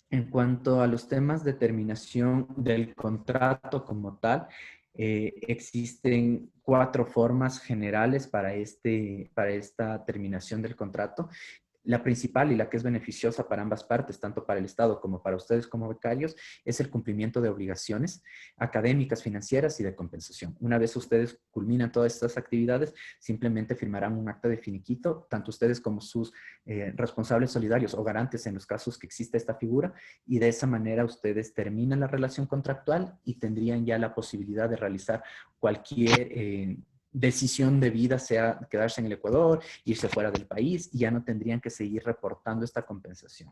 En cuanto a los temas de terminación del contrato como tal, existen 4 formas generales para esta terminación del contrato. La principal y la que es beneficiosa para ambas partes, tanto para el Estado como para ustedes como becarios, es el cumplimiento de obligaciones académicas, financieras y de compensación. Una vez ustedes culminan todas estas actividades, simplemente firmarán un acta de finiquito, tanto ustedes como sus responsables solidarios o garantes en los casos que exista esta figura, y de esa manera ustedes terminan la relación contractual y tendrían ya la posibilidad de realizar cualquier decisión de vida, sea quedarse en el Ecuador, irse fuera del país, y ya no tendrían que seguir reportando esta compensación.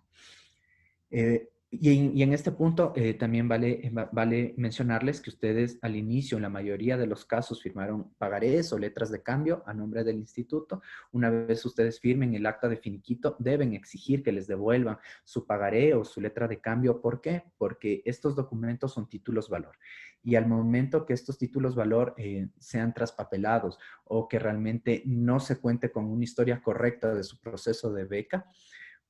Y en este punto también vale mencionarles que ustedes al inicio, en la mayoría de los casos, firmaron pagarés o letras de cambio a nombre del instituto. Una vez ustedes firmen el acta de finiquito, deben exigir que les devuelvan su pagaré o su letra de cambio. ¿Por qué? Porque estos documentos son títulos valor. Y al momento que estos títulos valor sean traspapelados o que realmente no se cuente con una historia correcta de su proceso de beca,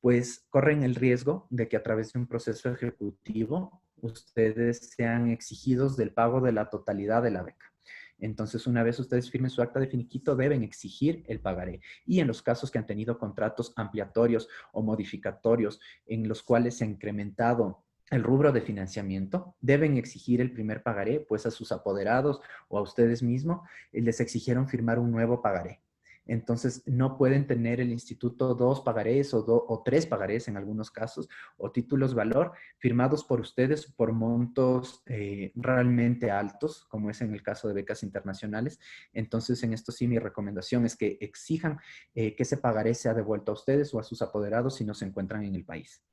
pues corren el riesgo de que a través de un proceso ejecutivo ustedes sean exigidos del pago de la totalidad de la beca. Entonces, una vez ustedes firmen su acta de finiquito, deben exigir el pagaré. Y en los casos que han tenido contratos ampliatorios o modificatorios en los cuales se ha incrementado el rubro de financiamiento, deben exigir el primer pagaré, pues a sus apoderados o a ustedes mismos les exigieron firmar un nuevo pagaré. Entonces, no pueden tener el instituto 2 pagarés o 3 pagarés en algunos casos, o títulos valor firmados por ustedes por montos realmente altos, como es en el caso de becas internacionales. Entonces, en esto sí mi recomendación es que exijan que ese pagaré sea devuelto a ustedes o a sus apoderados si no se encuentran en el país.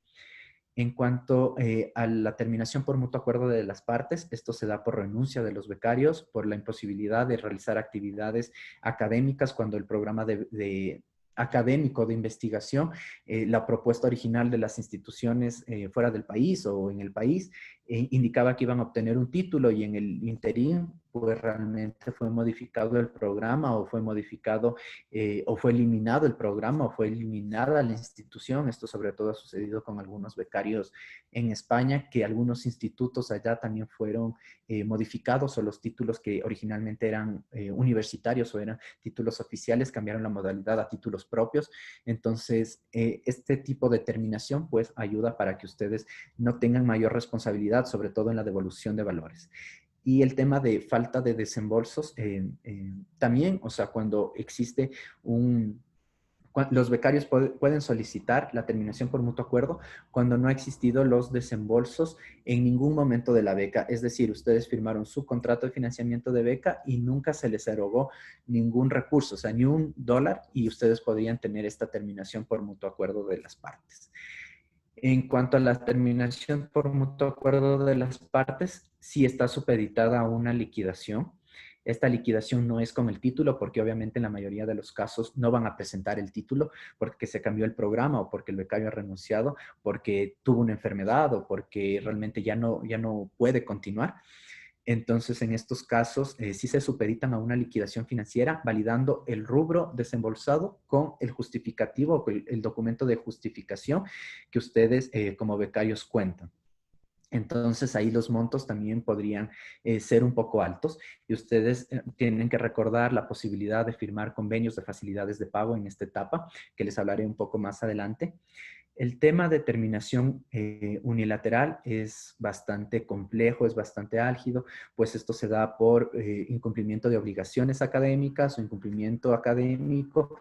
En cuanto a la terminación por mutuo acuerdo de las partes, esto se da por renuncia de los becarios, por la imposibilidad de realizar actividades académicas cuando el programa académico de investigación, la propuesta original de las instituciones fuera del país o en el país, indicaba que iban a obtener un título, y en el interín pues realmente fue modificado el programa o fue modificado o fue eliminado el programa o fue eliminada la institución. Esto sobre todo ha sucedido con algunos becarios en España, que algunos institutos allá también fueron modificados, o los títulos que originalmente eran universitarios o eran títulos oficiales cambiaron la modalidad a títulos propios. Entonces, este tipo de terminación pues ayuda para que ustedes no tengan mayor responsabilidad, sobre todo en la devolución de valores. Y el tema de falta de desembolsos también, o sea, cuando existe los becarios pueden solicitar la terminación por mutuo acuerdo cuando no ha existido los desembolsos en ningún momento de la beca. Es decir, ustedes firmaron su contrato de financiamiento de beca y nunca se les erogó ningún recurso, o sea, ni $1, y ustedes podrían tener esta terminación por mutuo acuerdo de las partes. En cuanto a la terminación por mutuo acuerdo de las partes, sí está supeditada a una liquidación. Esta liquidación no es con el título, porque obviamente en la mayoría de los casos no van a presentar el título porque se cambió el programa, o porque el becario ha renunciado, porque tuvo una enfermedad o porque realmente ya no puede continuar. Entonces, en estos casos, sí se supeditan a una liquidación financiera, validando el rubro desembolsado con el justificativo o el documento de justificación que ustedes como becarios cuentan. Entonces, ahí los montos también podrían ser un poco altos, y ustedes tienen que recordar la posibilidad de firmar convenios de facilidades de pago en esta etapa, que les hablaré un poco más adelante. El tema de terminación unilateral es bastante complejo, es bastante álgido, pues esto se da por incumplimiento de obligaciones académicas o incumplimiento académico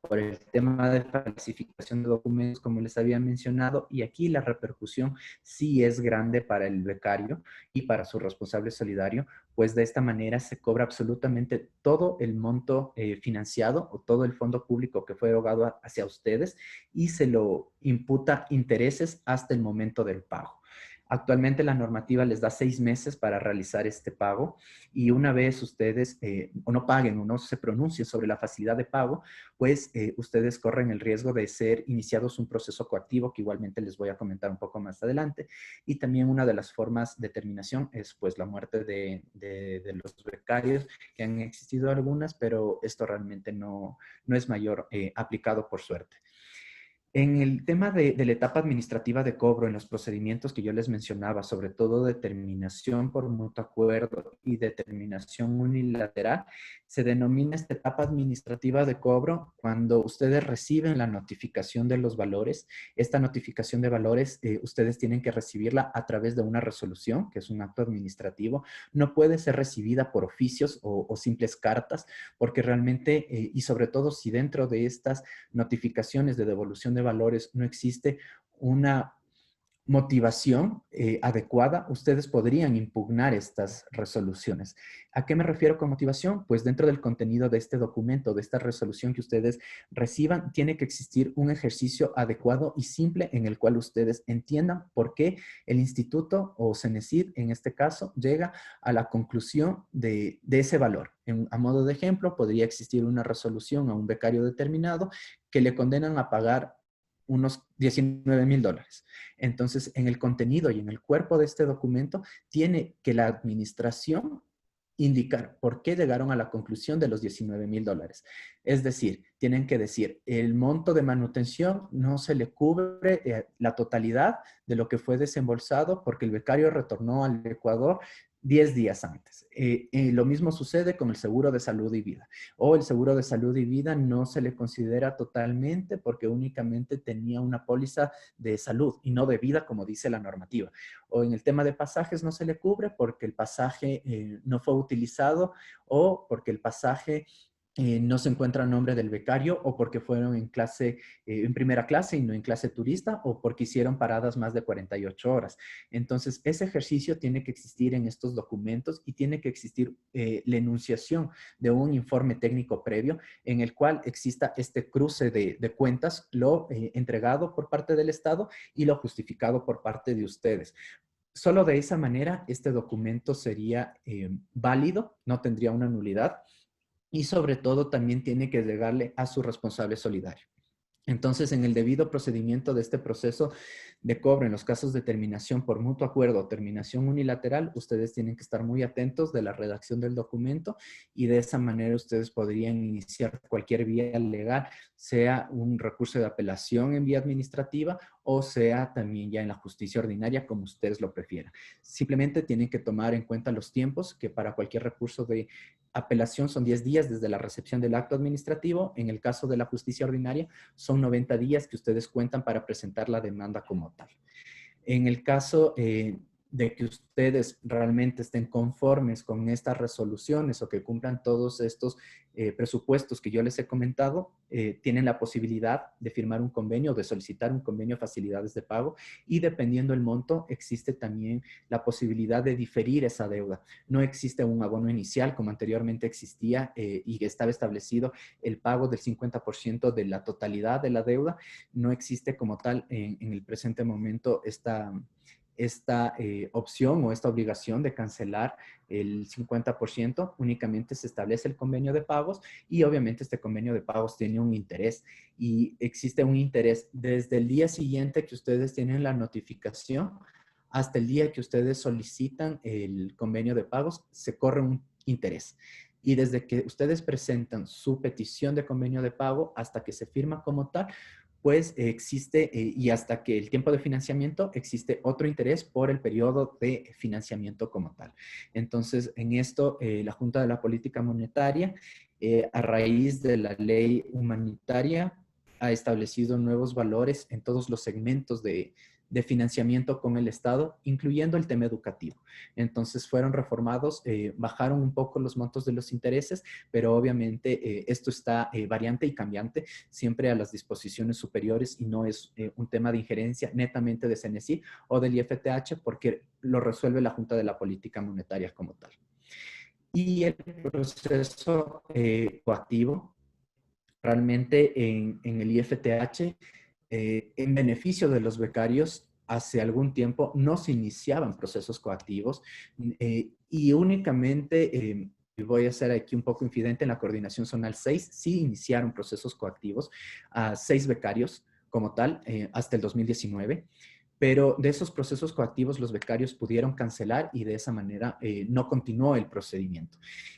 por el tema de falsificación de documentos, como les había mencionado, y aquí la repercusión sí es grande para el becario y para su responsable solidario, pues de esta manera se cobra absolutamente todo el monto financiado o todo el fondo público que fue erogado hacia ustedes y se lo imputa intereses hasta el momento del pago. Actualmente la normativa les da 6 meses para realizar este pago y una vez ustedes o no paguen o no se pronuncien sobre la facilidad de pago, pues ustedes corren el riesgo de ser iniciados un proceso coactivo que igualmente les voy a comentar un poco más adelante. Y también una de las formas de terminación es pues la muerte de los becarios, que han existido algunas, pero esto realmente no es mayor aplicado por suerte. En el tema de la etapa administrativa de cobro, en los procedimientos que yo les mencionaba, sobre todo determinación por mutuo acuerdo y determinación unilateral, se denomina esta etapa administrativa de cobro cuando ustedes reciben la notificación de los valores. Esta notificación de valores, ustedes tienen que recibirla a través de una resolución, que es un acto administrativo. No puede ser recibida por oficios o simples cartas, porque realmente, y sobre todo si dentro de estas notificaciones de devolución de valores no existe una motivación adecuada, ustedes podrían impugnar estas resoluciones. ¿A qué me refiero con motivación? Pues dentro del contenido de este documento, de esta resolución que ustedes reciban, tiene que existir un ejercicio adecuado y simple en el cual ustedes entiendan por qué el instituto o CENESID, en este caso, llega a la conclusión de ese valor. A modo de ejemplo, podría existir una resolución a un becario determinado que le condenan a pagar unos $19,000. Entonces, en el contenido y en el cuerpo de este documento, tiene que la administración indicar por qué llegaron a la conclusión de los $19,000. Es decir, tienen que decir, el monto de manutención no se le cubre la totalidad de lo que fue desembolsado porque el becario retornó al Ecuador 10 días antes. Lo mismo sucede con el seguro de salud y vida. O el seguro de salud y vida no se le considera totalmente porque únicamente tenía una póliza de salud y no de vida, como dice la normativa. O en el tema de pasajes no se le cubre porque el pasaje no fue utilizado o porque el pasaje no se encuentra a nombre del becario o porque fueron en clase, en primera clase y no en clase turista o porque hicieron paradas más de 48 horas. Entonces, ese ejercicio tiene que existir en estos documentos y tiene que existir la enunciación de un informe técnico previo en el cual exista este cruce de cuentas, lo entregado por parte del Estado y lo justificado por parte de ustedes. Solo de esa manera este documento sería válido, no tendría una nulidad y sobre todo también tiene que llegarle a su responsable solidario. Entonces, en el debido procedimiento de este proceso de cobro, en los casos de terminación por mutuo acuerdo o terminación unilateral, ustedes tienen que estar muy atentos de la redacción del documento y de esa manera ustedes podrían iniciar cualquier vía legal, sea un recurso de apelación en vía administrativa o sea también ya en la justicia ordinaria, como ustedes lo prefieran. Simplemente tienen que tomar en cuenta los tiempos, que para cualquier recurso de apelación son 10 días desde la recepción del acto administrativo. En el caso de la justicia ordinaria, son 90 días que ustedes cuentan para presentar la demanda como tal. En el caso de que ustedes realmente estén conformes con estas resoluciones o que cumplan todos estos presupuestos que yo les he comentado, tienen la posibilidad de firmar un convenio, de solicitar un convenio de facilidades de pago y dependiendo el monto, existe también la posibilidad de diferir esa deuda. No existe un abono inicial como anteriormente existía y estaba establecido el pago del 50% de la totalidad de la deuda. No existe como tal en el presente momento esta opción o esta obligación de cancelar el 50%, únicamente se establece el convenio de pagos y obviamente este convenio de pagos tiene un interés y existe un interés desde el día siguiente que ustedes tienen la notificación hasta el día que ustedes solicitan el convenio de pagos, se corre un interés. Y desde que ustedes presentan su petición de convenio de pago hasta que se firma como tal, pues existe, y hasta que el tiempo de financiamiento, existe otro interés por el periodo de financiamiento como tal. Entonces, en esto, la Junta de la Política Monetaria, a raíz de la ley humanitaria, ha establecido nuevos valores en todos los segmentos de de financiamiento con el Estado, incluyendo el tema educativo. Entonces fueron reformados, bajaron un poco los montos de los intereses, pero obviamente esto está variante y cambiante siempre a las disposiciones superiores y no es un tema de injerencia netamente de CENESID o del IFTH porque lo resuelve la Junta de la Política Monetaria como tal. Y el proceso coactivo, realmente en el IFTH, en beneficio de los becarios, hace algún tiempo no se iniciaban procesos coactivos y únicamente, voy a ser aquí un poco infidente, en la Coordinación Zonal 6 sí iniciaron procesos coactivos a 6 becarios como tal hasta el 2019. Pero de esos procesos coactivos los becarios pudieron cancelar y de esa manera no continuó el procedimiento.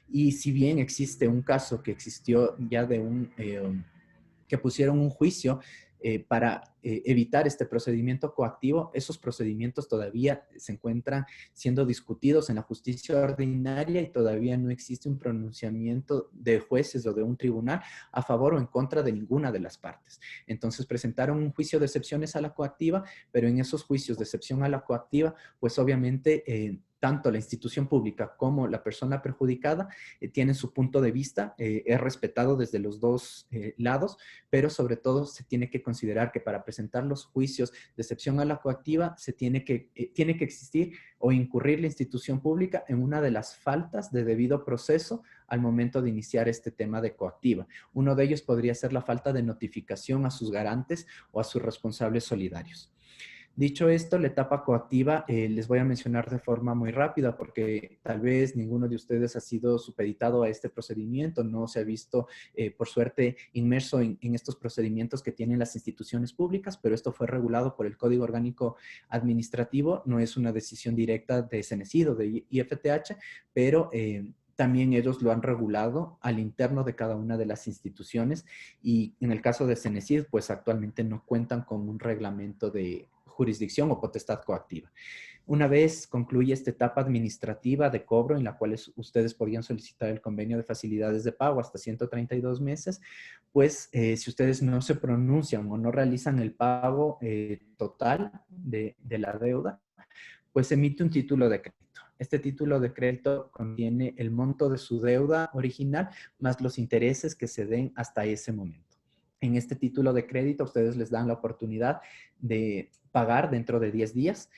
Y si bien existe un caso que existió ya de que pusieron un juicio para evitar este procedimiento coactivo, esos procedimientos todavía se encuentran siendo discutidos en la justicia ordinaria y todavía no existe un pronunciamiento de jueces o de un tribunal a favor o en contra de ninguna de las partes. Entonces presentaron un juicio de excepciones a la coactiva, pero en esos juicios de excepción a la coactiva, pues obviamente tanto la institución pública como la persona perjudicada tienen su punto de vista, es respetado desde los dos lados, pero sobre todo se tiene que considerar que para presentar los juicios de excepción a la coactiva tiene que existir o incurrir la institución pública en una de las faltas de debido proceso al momento de iniciar este tema de coactiva. Uno de ellos podría ser la falta de notificación a sus garantes o a sus responsables solidarios. Dicho esto, la etapa coactiva les voy a mencionar de forma muy rápida porque tal vez ninguno de ustedes ha sido supeditado a este procedimiento, no se ha visto, por suerte, inmerso en estos procedimientos que tienen las instituciones públicas, pero esto fue regulado por el Código Orgánico Administrativo, no es una decisión directa de CENESID o de IFTH, pero también ellos lo han regulado al interno de cada una de las instituciones y en el caso de CENESID, pues actualmente no cuentan con un reglamento de jurisdicción o potestad coactiva. Una vez concluye esta etapa administrativa de cobro en la cual ustedes podrían solicitar el convenio de facilidades de pago hasta 132 meses, pues si ustedes no se pronuncian o no realizan el pago total de la deuda, pues se emite un título de crédito. Este título de crédito contiene el monto de su deuda original más los intereses que se den hasta ese momento. En este título de crédito, ustedes les dan la oportunidad de pagar dentro de 10 días.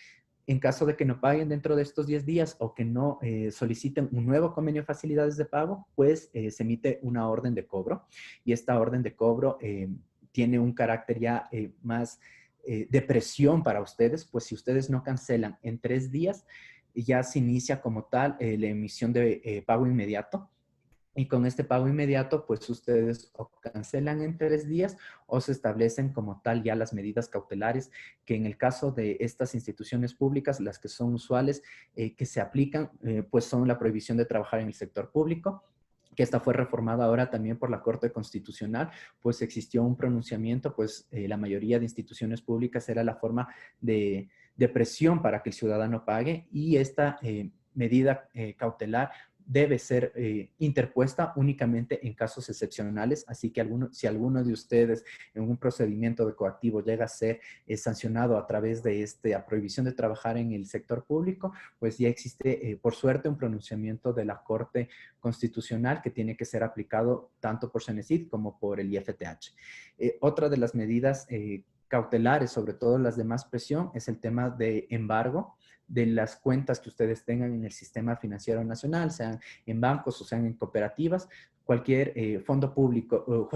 En caso de que no paguen dentro de estos 10 días o que no soliciten un nuevo convenio de facilidades de pago, pues se emite una orden de cobro. Y esta orden de cobro tiene un carácter ya más de presión para ustedes, pues si ustedes no cancelan en 3 días, ya se inicia como tal la emisión de pago inmediato. Y con este pago inmediato, pues ustedes o cancelan en 3 días o se establecen como tal ya las medidas cautelares que en el caso de estas instituciones públicas, las que son usuales, que se aplican, pues son la prohibición de trabajar en el sector público, que esta fue reformada ahora también por la Corte Constitucional, pues existió un pronunciamiento, pues la mayoría de instituciones públicas era la forma de presión para que el ciudadano pague y esta medida cautelar debe ser interpuesta únicamente en casos excepcionales, así que si alguno de ustedes en un procedimiento de coactivo llega a ser sancionado a través de esta prohibición de trabajar en el sector público, pues ya existe, por suerte, un pronunciamiento de la Corte Constitucional que tiene que ser aplicado tanto por CENESID como por el IFTH. Otra de las medidas cautelares, sobre todo las de más presión, es el tema de embargo de las cuentas que ustedes tengan en el sistema financiero nacional, sean en bancos o sean en cooperativas, cualquier fondo público,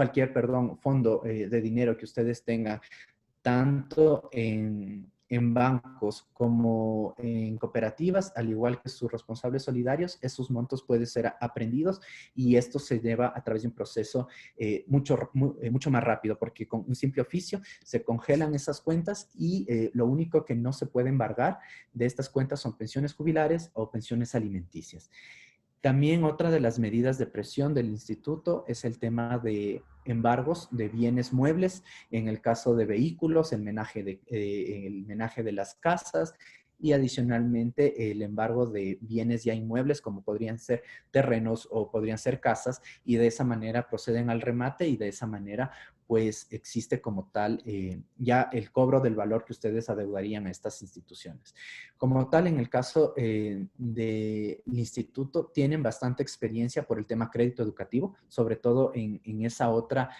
fondo de dinero que ustedes tengan, tanto en bancos como en cooperativas, al igual que sus responsables solidarios, esos montos pueden ser aprendidos y esto se lleva a través de un proceso mucho más rápido, porque con un simple oficio se congelan esas cuentas y lo único que no se puede embargar de estas cuentas son pensiones jubilares o pensiones alimenticias. También otra de las medidas de presión del instituto es el tema de embargos de bienes muebles, en el caso de vehículos, el menaje de las casas, y adicionalmente el embargo de bienes ya inmuebles como podrían ser terrenos o podrían ser casas y de esa manera proceden al remate y de esa manera pues existe como tal ya el cobro del valor que ustedes adeudarían a estas instituciones. Como tal, en el caso del instituto, tienen bastante experiencia por el tema crédito educativo, sobre todo en esa otra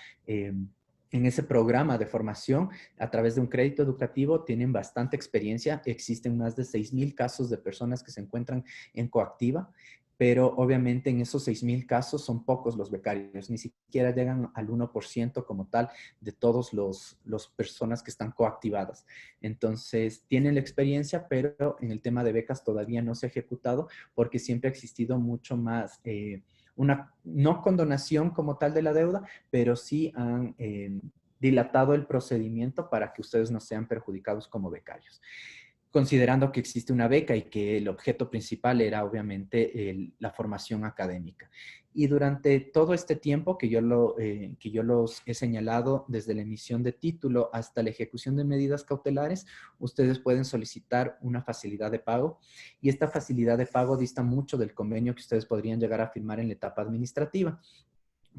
en ese programa de formación a través de un crédito educativo tienen bastante experiencia. Existen más de 6,000 casos de personas que se encuentran en coactiva, pero obviamente en esos 6,000 casos son pocos los becarios, ni siquiera llegan al 1% como tal de todos los personas que están coactivadas. Entonces, tienen la experiencia, pero en el tema de becas todavía no se ha ejecutado porque siempre ha existido mucho más una no condonación como tal de la deuda, pero sí han dilatado el procedimiento para que ustedes no sean perjudicados como becarios. Considerando que existe una beca y que el objeto principal era obviamente la formación académica. Y durante todo este tiempo que yo los he señalado, desde la emisión de título hasta la ejecución de medidas cautelares, ustedes pueden solicitar una facilidad de pago y esta facilidad de pago dista mucho del convenio que ustedes podrían llegar a firmar en la etapa administrativa.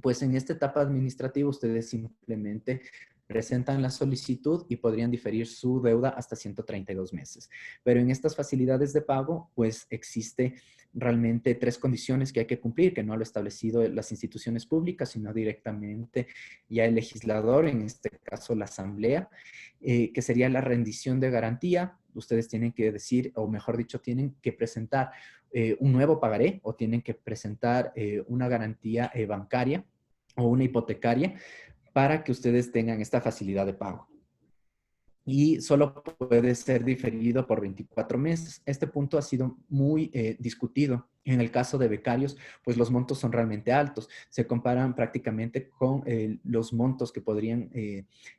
Pues en esta etapa administrativa ustedes simplemente presentan la solicitud y podrían diferir su deuda hasta 132 meses. Pero en estas facilidades de pago, pues existe realmente 3 condiciones que hay que cumplir, que no lo han establecido las instituciones públicas, sino directamente ya el legislador, en este caso la asamblea, que sería la rendición de garantía. Ustedes tienen que decir, o mejor dicho, tienen que presentar un nuevo pagaré o tienen que presentar una garantía bancaria o una hipotecaria para que ustedes tengan esta facilidad de pago. Y solo puede ser diferido por 24 meses. Este punto ha sido muy discutido. En el caso de becarios, pues los montos son realmente altos. Se comparan prácticamente con los montos que podrían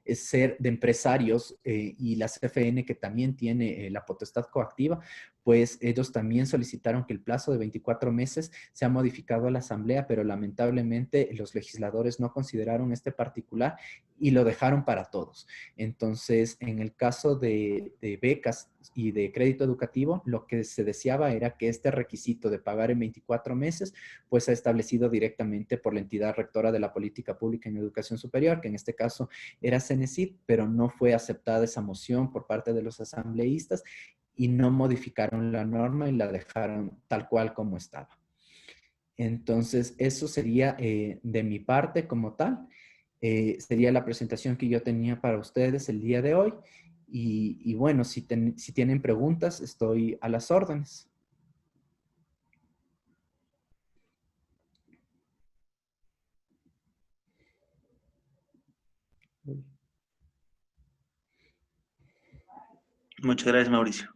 ser de empresarios y la CFN, que también tiene la potestad coactiva, pues ellos también solicitaron que el plazo de 24 meses sea modificado a la asamblea, pero lamentablemente los legisladores no consideraron este particular y lo dejaron para todos. Entonces, en el caso de becas y de crédito educativo, lo que se deseaba era que este requisito de pagar en 24 meses, pues se ha establecido directamente por la entidad rectora de la política pública en educación superior, que en este caso era CENESID, pero no fue aceptada esa moción por parte de los asambleístas y no modificaron la norma y la dejaron tal cual como estaba. Entonces, eso sería de mi parte como tal. Sería la presentación que yo tenía para ustedes el día de hoy. Y bueno, si tienen preguntas, estoy a las órdenes. Muchas gracias, Mauricio.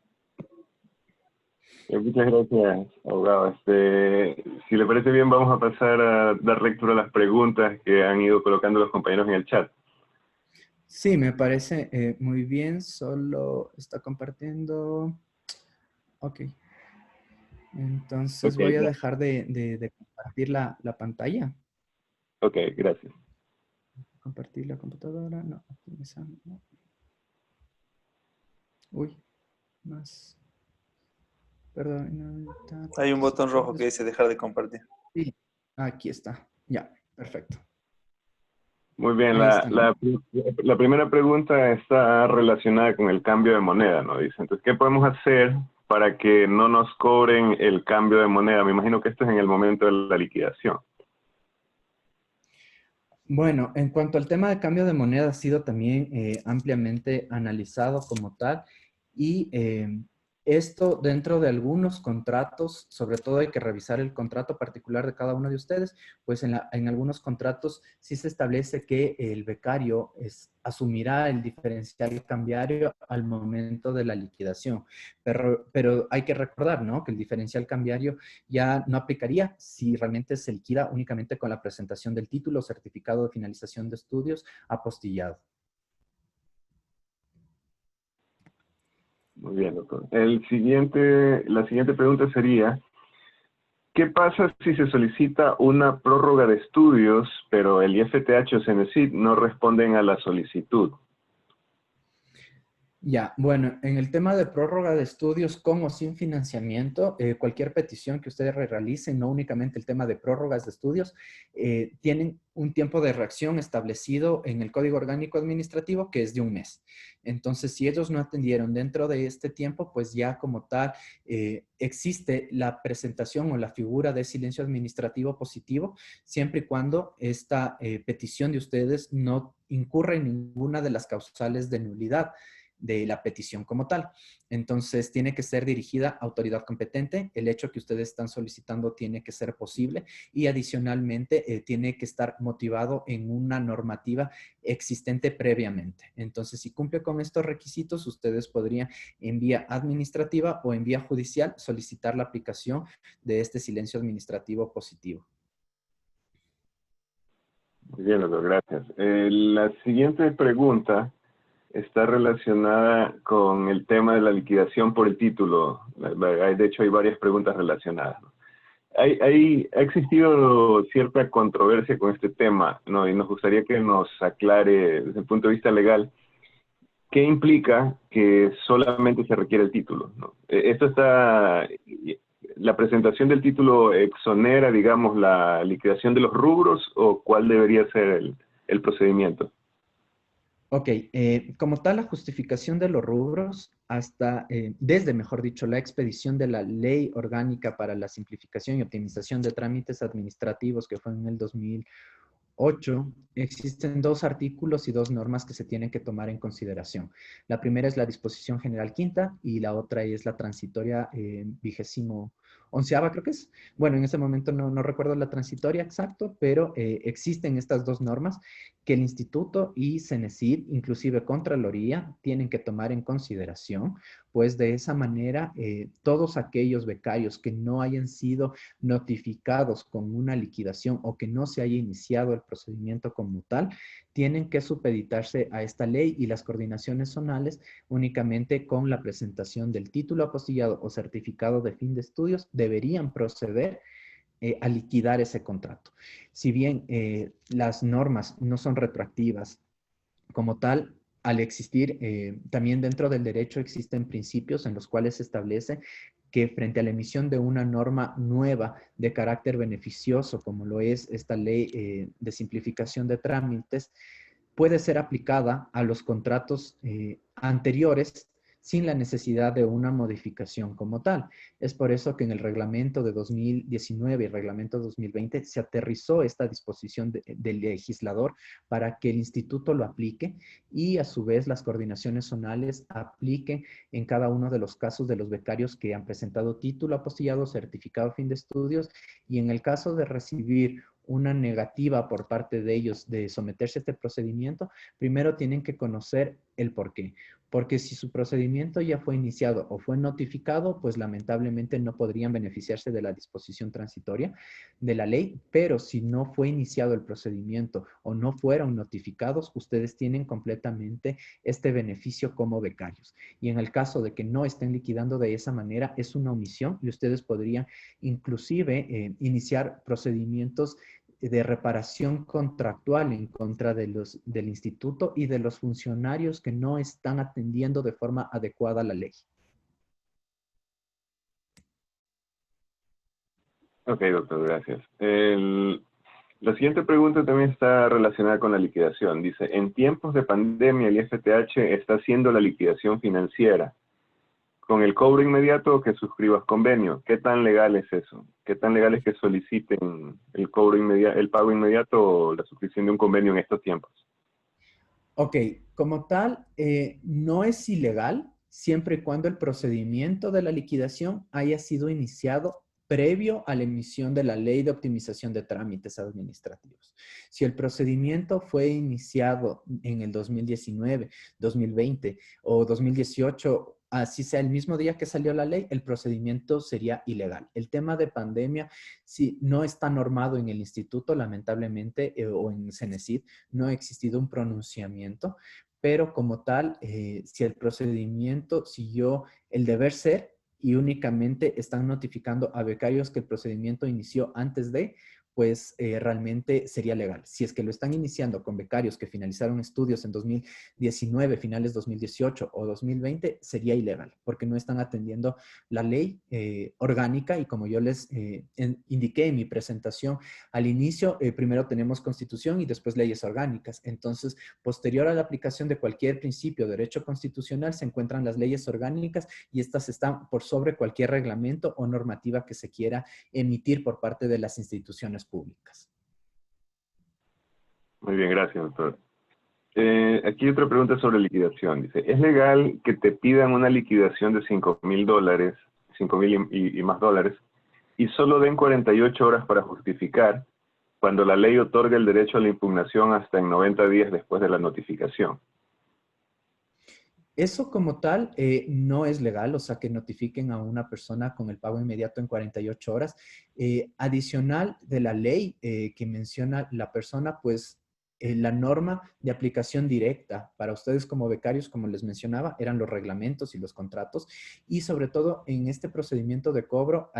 Muchas gracias, abogado. Si le parece bien, vamos a pasar a dar lectura a las preguntas que han ido colocando los compañeros en el chat. Sí, me parece muy bien. Solo está compartiendo. Ok. Entonces voy a dejar de compartir la pantalla. Ok, gracias. Compartir la computadora. No, optimizar. No. Uy, más. Perdón. Hay un botón rojo que dice dejar de compartir. Sí, aquí está. Ya, perfecto. Muy bien, la primera pregunta está relacionada con el cambio de moneda, ¿no? Dice, entonces, ¿qué podemos hacer para que no nos cobren el cambio de moneda? Me imagino que esto es en el momento de la liquidación. Bueno, en cuanto al tema de cambio de moneda, ha sido también ampliamente analizado como tal y esto dentro de algunos contratos, sobre todo hay que revisar el contrato particular de cada uno de ustedes, pues en algunos contratos sí se establece que el becario asumirá el diferencial cambiario al momento de la liquidación, pero hay que recordar, ¿no?, que el diferencial cambiario ya no aplicaría si realmente se liquida únicamente con la presentación del título o certificado de finalización de estudios apostillado. Muy bien, doctor. La siguiente pregunta sería, ¿qué pasa si se solicita una prórroga de estudios, pero el IFTH o CENESID no responden a la solicitud? Ya, bueno, en el tema de prórroga de estudios con o sin financiamiento, cualquier petición que ustedes realicen, no únicamente el tema de prórrogas de estudios, tienen un tiempo de reacción establecido en el Código Orgánico Administrativo que es de 1 mes. Entonces, si ellos no atendieron dentro de este tiempo, pues ya como tal existe la presentación o la figura de silencio administrativo positivo, siempre y cuando esta petición de ustedes no incurra en ninguna de las causales de nulidad de la petición como tal. Entonces, tiene que ser dirigida a autoridad competente. El hecho que ustedes están solicitando tiene que ser posible y adicionalmente tiene que estar motivado en una normativa existente previamente. Entonces, si cumple con estos requisitos, ustedes podrían en vía administrativa o en vía judicial solicitar la aplicación de este silencio administrativo positivo. Muy bien, doctor, gracias. La siguiente pregunta está relacionada con el tema de la liquidación por el título. De hecho, hay varias preguntas relacionadas, ¿no? Ha existido cierta controversia con este tema, ¿no? Y nos gustaría que nos aclare desde el punto de vista legal qué implica que solamente se requiere el título, ¿no? ¿La presentación del título exonera, digamos, la liquidación de los rubros o cuál debería ser el procedimiento? Ok, como tal, la justificación de los rubros desde, mejor dicho, la expedición de la Ley Orgánica para la Simplificación y Optimización de Trámites Administrativos, que fue en el 2008, existen 2 artículos y 2 normas que se tienen que tomar en consideración. La primera es la disposición general quinta y la otra es la transitoria 21ª, creo que es. Bueno, en ese momento no recuerdo la transitoria exacto, pero existen estas 2 normas que el Instituto y CENESID, inclusive Contraloría, tienen que tomar en consideración, pues de esa manera todos aquellos becarios que no hayan sido notificados con una liquidación o que no se haya iniciado el procedimiento como tal, tienen que supeditarse a esta ley y las coordinaciones zonales únicamente con la presentación del título apostillado o certificado de fin de estudios deberían proceder a liquidar ese contrato. Si bien las normas no son retroactivas como tal, al existir, también dentro del derecho existen principios en los cuales se establece que frente a la emisión de una norma nueva de carácter beneficioso, como lo es esta ley de simplificación de trámites, puede ser aplicada a los contratos anteriores sin la necesidad de una modificación como tal. Es por eso que en el reglamento de 2019 y reglamento 2020 se aterrizó esta disposición del legislador para que el instituto lo aplique y a su vez las coordinaciones zonales apliquen en cada uno de los casos de los becarios que han presentado título apostillado, certificado fin de estudios y en el caso de recibir una negativa por parte de ellos de someterse a este procedimiento, primero tienen que conocer el por qué. Porque si su procedimiento ya fue iniciado o fue notificado, pues lamentablemente no podrían beneficiarse de la disposición transitoria de la ley, pero si no fue iniciado el procedimiento o no fueron notificados, ustedes tienen completamente este beneficio como becarios. Y en el caso de que no estén liquidando de esa manera, es una omisión y ustedes podrían inclusive iniciar procedimientos de reparación contractual en contra del instituto y de los funcionarios que no están atendiendo de forma adecuada la ley. Ok, doctor, gracias. La siguiente pregunta también está relacionada con la liquidación. Dice, en tiempos de pandemia el IFTH está haciendo la liquidación financiera con el cobro inmediato o que suscribas convenio. ¿Qué tan legal es eso? ¿Qué tan legal es que soliciten el cobro inmediato, el pago inmediato o la suscripción de un convenio en estos tiempos? Ok, como tal, no es ilegal siempre y cuando el procedimiento de la liquidación haya sido iniciado previo a la emisión de la Ley de Optimización de Trámites Administrativos. Si el procedimiento fue iniciado en el 2019, 2020 o 2018, así sea el mismo día que salió la ley, el procedimiento sería ilegal. El tema de pandemia, si no está normado en el instituto, lamentablemente, o en CENESID, no ha existido un pronunciamiento, pero como tal, si el procedimiento siguió el deber ser y únicamente están notificando a becarios que el procedimiento inició antes de, pues realmente sería legal. Si es que lo están iniciando con becarios que finalizaron estudios en 2019, finales 2018 o 2020, sería ilegal, porque no están atendiendo la ley orgánica y como yo les indiqué en mi presentación al inicio, primero tenemos constitución y después leyes orgánicas. Entonces, posterior a la aplicación de cualquier principio de derecho constitucional, se encuentran las leyes orgánicas y estas están por sobre cualquier reglamento o normativa que se quiera emitir por parte de las instituciones públicas. Muy bien, gracias, doctor. Aquí otra pregunta sobre liquidación. Dice, ¿es legal que te pidan una liquidación de $5,000, 5,000 y más dólares, y solo den 48 horas para justificar cuando la ley otorga el derecho a la impugnación hasta en 90 días después de la notificación? Eso como tal no es legal, o sea, que notifiquen a una persona con el pago inmediato en 48 horas. Adicional de la ley que menciona la persona, pues la norma de aplicación directa para ustedes como becarios, como les mencionaba, eran los reglamentos y los contratos. Y sobre todo en este procedimiento de cobro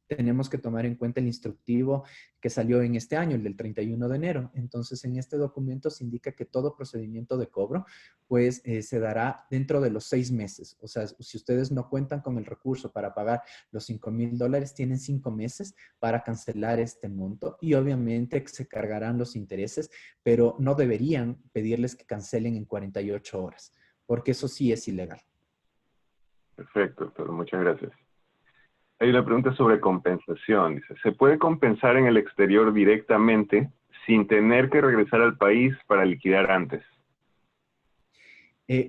tenemos que tomar en cuenta el instructivo que salió en este año, el del 31 de enero. Entonces, en este documento se indica que todo procedimiento de cobro pues se dará dentro de los 6 meses. O sea, si ustedes no cuentan con el recurso para pagar los $5,000, tienen 5 meses para cancelar este monto y obviamente se cargarán los intereses, pero no deberían pedirles que cancelen en 48 horas, porque eso sí es ilegal. Perfecto, doctor. Muchas gracias. Hay una pregunta sobre compensación. Dice, ¿se puede compensar en el exterior directamente sin tener que regresar al país para liquidar antes?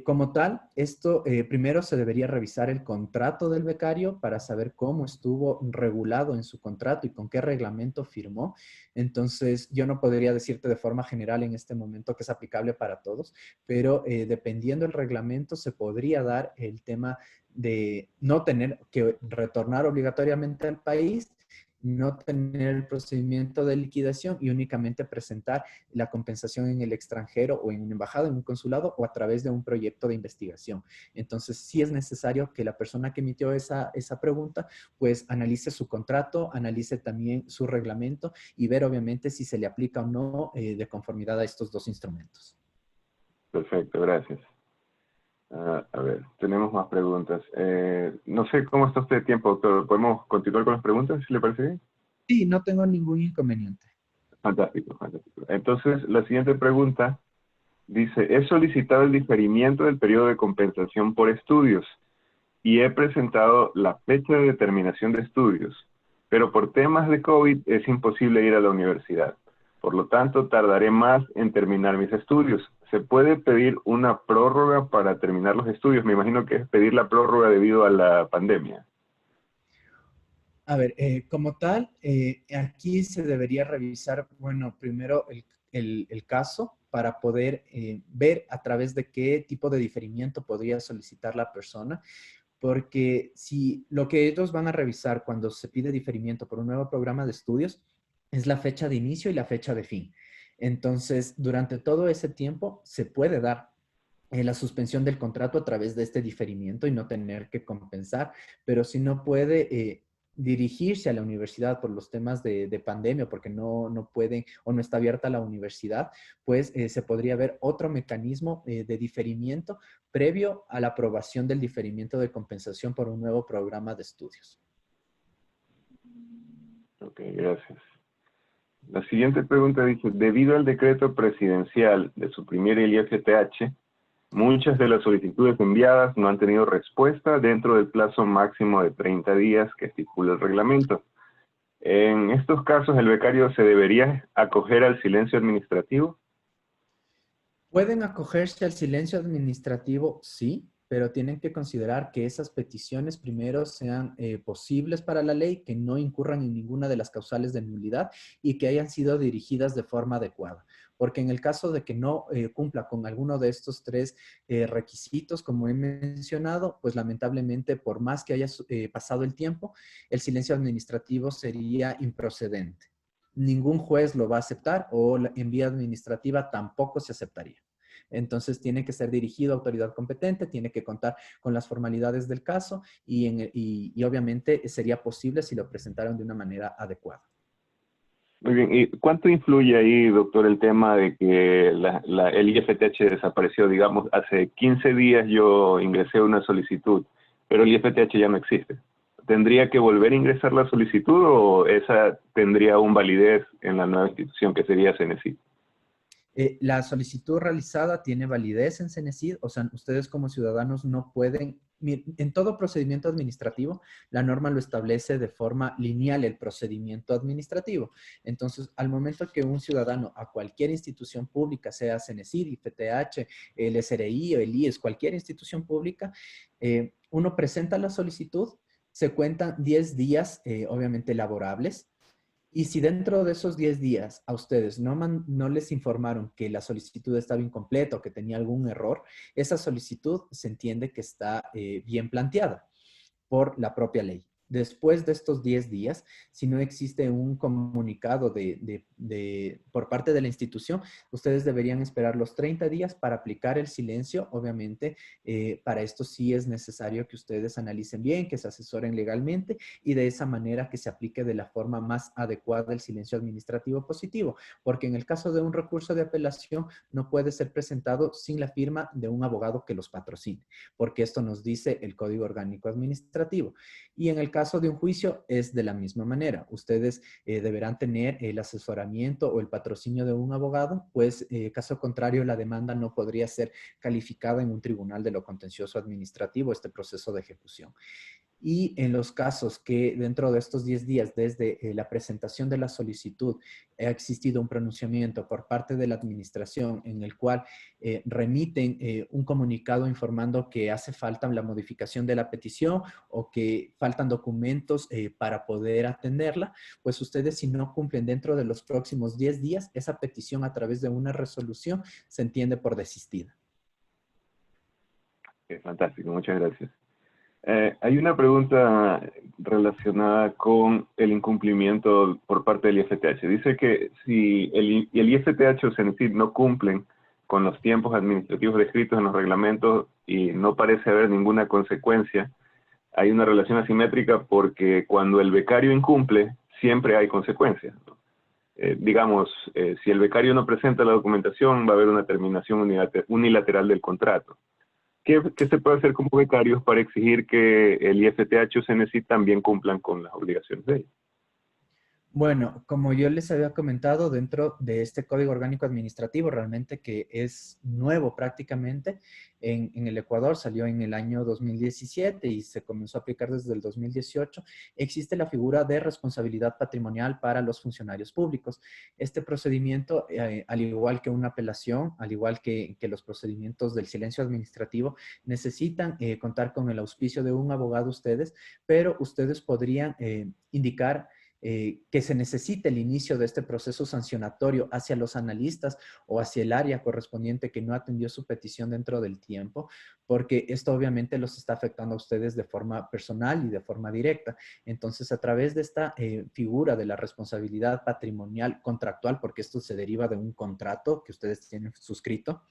Como tal, esto primero se debería revisar el contrato del becario para saber cómo estuvo regulado en su contrato y con qué reglamento firmó. Entonces, yo no podría decirte de forma general en este momento que es aplicable para todos, pero dependiendo del reglamento se podría dar el tema de no tener que retornar obligatoriamente al país, no tener el procedimiento de liquidación y únicamente presentar la compensación en el extranjero o en una embajada, en un consulado o a través de un proyecto de investigación. Entonces, sí es necesario que la persona que emitió esa pregunta, pues analice su contrato, analice también su reglamento y ver obviamente si se le aplica o no de conformidad a estos dos instrumentos. Perfecto, gracias. A ver, tenemos más preguntas. No sé cómo está usted de tiempo, doctor. ¿Podemos continuar con las preguntas, si le parece bien? Sí, no tengo ningún inconveniente. Fantástico, fantástico. Entonces, la siguiente pregunta dice, he solicitado el diferimiento del periodo de compensación por estudios y he presentado la fecha de determinación de estudios, pero por temas de COVID es imposible ir a la universidad. Por lo tanto, tardaré más en terminar mis estudios. ¿Se puede pedir una prórroga para terminar los estudios? Me imagino que es pedir la prórroga debido a la pandemia. A ver, como tal, aquí se debería revisar, bueno, primero el caso para poder ver a través de qué tipo de diferimiento podría solicitar la persona, porque si lo que ellos van a revisar cuando se pide diferimiento por un nuevo programa de estudios es la fecha de inicio y la fecha de fin. Entonces, durante todo ese tiempo se puede dar la suspensión del contrato a través de este diferimiento y no tener que compensar, pero si no puede dirigirse a la universidad por los temas de pandemia, porque no pueden o no está abierta la universidad, pues se podría ver otro mecanismo de diferimiento previo a la aprobación del diferimiento de compensación por un nuevo programa de estudios. Ok, gracias. La siguiente pregunta dice, debido al decreto presidencial de suprimir el IFTH, muchas de las solicitudes enviadas no han tenido respuesta dentro del plazo máximo de 30 días que estipula el reglamento. En estos casos, ¿el becario se debería acoger al silencio administrativo? ¿Pueden acogerse al silencio administrativo? Sí, pero tienen que considerar que esas peticiones primero sean posibles para la ley, que no incurran en ninguna de las causales de nulidad y que hayan sido dirigidas de forma adecuada. Porque en el caso de que no cumpla con alguno de estos tres requisitos, como he mencionado, pues lamentablemente, por más que haya pasado el tiempo, el silencio administrativo sería improcedente. Ningún juez lo va a aceptar o en vía administrativa tampoco se aceptaría. Entonces tiene que ser dirigido a autoridad competente, tiene que contar con las formalidades del caso y obviamente sería posible si lo presentaran de una manera adecuada. Muy bien. ¿Y cuánto influye ahí, doctor, el tema de que el IFTH desapareció? Digamos, hace 15 días yo ingresé una solicitud, pero el IFTH ya no existe. ¿Tendría que volver a ingresar la solicitud o esa tendría un validez en la nueva institución que sería CENESID? La solicitud realizada tiene validez en CENESID, o sea, ustedes como ciudadanos no pueden, en todo procedimiento administrativo, la norma lo establece de forma lineal el procedimiento administrativo. Entonces, al momento que un ciudadano a cualquier institución pública, sea CENESID, IFTH, el SRI o el IES, cualquier institución pública, uno presenta la solicitud, se cuentan 10 días, obviamente, laborables. Y si dentro de esos 10 días a ustedes no les informaron que la solicitud estaba incompleta o que tenía algún error, esa solicitud se entiende que está bien planteada por la propia ley. Después de estos 10 días, si no existe un comunicado por parte de la institución, ustedes deberían esperar los 30 días para aplicar el silencio. Obviamente, para esto sí es necesario que ustedes analicen bien, que se asesoren legalmente y de esa manera que se aplique de la forma más adecuada el silencio administrativo positivo, porque en el caso de un recurso de apelación no puede ser presentado sin la firma de un abogado que los patrocine, porque esto nos dice el Código Orgánico Administrativo. Y en el caso de un juicio es de la misma manera. Ustedes deberán tener el asesoramiento o el patrocinio de un abogado, pues caso contrario la demanda no podría ser calificada en un tribunal de lo contencioso administrativo, este proceso de ejecución. Y en los casos que dentro de estos 10 días desde la presentación de la solicitud ha existido un pronunciamiento por parte de la administración en el cual remiten un comunicado informando que hace falta la modificación de la petición o que faltan documentos para poder atenderla, pues ustedes si no cumplen dentro de los próximos 10 días, esa petición a través de una resolución se entiende por desistida. Fantástico, muchas gracias. Hay una pregunta relacionada con el incumplimiento por parte del IFTH. Dice que si el IFTH o CENESID no cumplen con los tiempos administrativos descritos en los reglamentos y no parece haber ninguna consecuencia, hay una relación asimétrica porque cuando el becario incumple, siempre hay consecuencias, ¿no? Digamos, si el becario no presenta la documentación, va a haber una terminación unilateral del contrato. ¿Qué se puede hacer como becarios para exigir que el IFTH o CENESID también cumplan con las obligaciones de ellos? Bueno, como yo les había comentado, dentro de este Código Orgánico Administrativo, realmente que es nuevo prácticamente, en el Ecuador salió en el año 2017 y se comenzó a aplicar desde el 2018, existe la figura de responsabilidad patrimonial para los funcionarios públicos. Este procedimiento, al igual que una apelación, al igual que los procedimientos del silencio administrativo, necesitan contar con el auspicio de un abogado ustedes, pero ustedes podrían indicar que se necesite el inicio de este proceso sancionatorio hacia los analistas o hacia el área correspondiente que no atendió su petición dentro del tiempo, porque esto obviamente los está afectando a ustedes de forma personal y de forma directa. Entonces, a través de esta figura de la responsabilidad patrimonial contractual, porque esto se deriva de un contrato que ustedes tienen suscrito,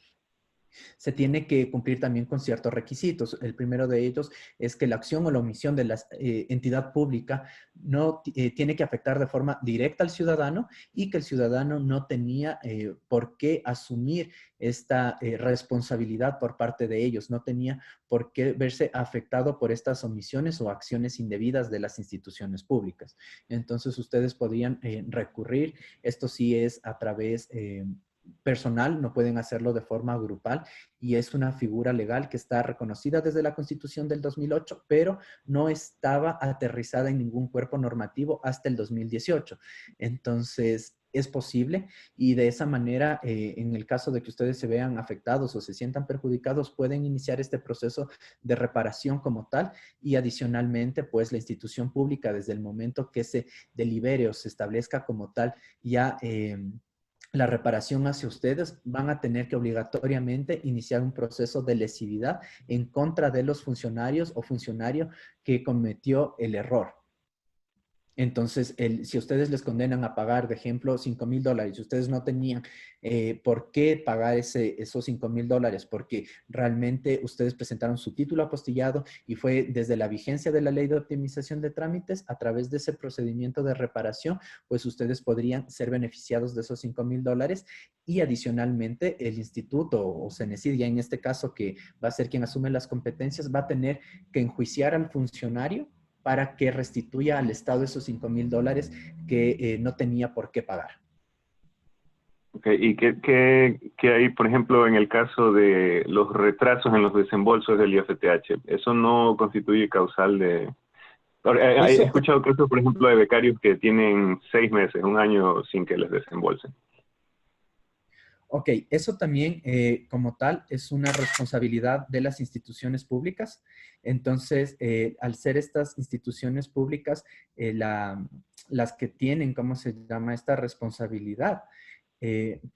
se tiene que cumplir también con ciertos requisitos. El primero de ellos es que la acción o la omisión de la entidad pública no tiene que afectar de forma directa al ciudadano y que el ciudadano no tenía por qué asumir esta responsabilidad por parte de ellos, no tenía por qué verse afectado por estas omisiones o acciones indebidas de las instituciones públicas. Entonces, ustedes podrían recurrir, esto sí es a través personal, no pueden hacerlo de forma grupal y es una figura legal que está reconocida desde la Constitución del 2008, pero no estaba aterrizada en ningún cuerpo normativo hasta el 2018. Entonces, es posible y de esa manera, en el caso de que ustedes se vean afectados o se sientan perjudicados, pueden iniciar este proceso de reparación como tal y adicionalmente, pues la institución pública desde el momento que se delibere o se establezca como tal ya la reparación hacia ustedes, van a tener que obligatoriamente iniciar un proceso de lesividad en contra de los funcionarios o funcionario que cometió el error. Entonces, si ustedes les condenan a pagar, de ejemplo, $5,000 y ustedes no tenían por qué pagar esos $5,000, porque realmente ustedes presentaron su título apostillado y fue desde la vigencia de la ley de optimización de trámites, a través de ese procedimiento de reparación, pues ustedes podrían ser beneficiados de esos $5,000 y adicionalmente el instituto o CENESID, ya en este caso que va a ser quien asume las competencias, va a tener que enjuiciar al funcionario para que restituya al Estado esos $5,000 que no tenía por qué pagar. Okay. ¿Y qué hay, por ejemplo, en el caso de los retrasos en los desembolsos del IFTH? ¿Eso no constituye causal de...? He escuchado casos, por ejemplo, de becarios que tienen 6 meses, 1 año sin que les desembolsen. Ok, eso también como tal es una responsabilidad de las instituciones públicas. Entonces, al ser estas instituciones públicas las que tienen, ¿cómo se llama?, esta responsabilidad,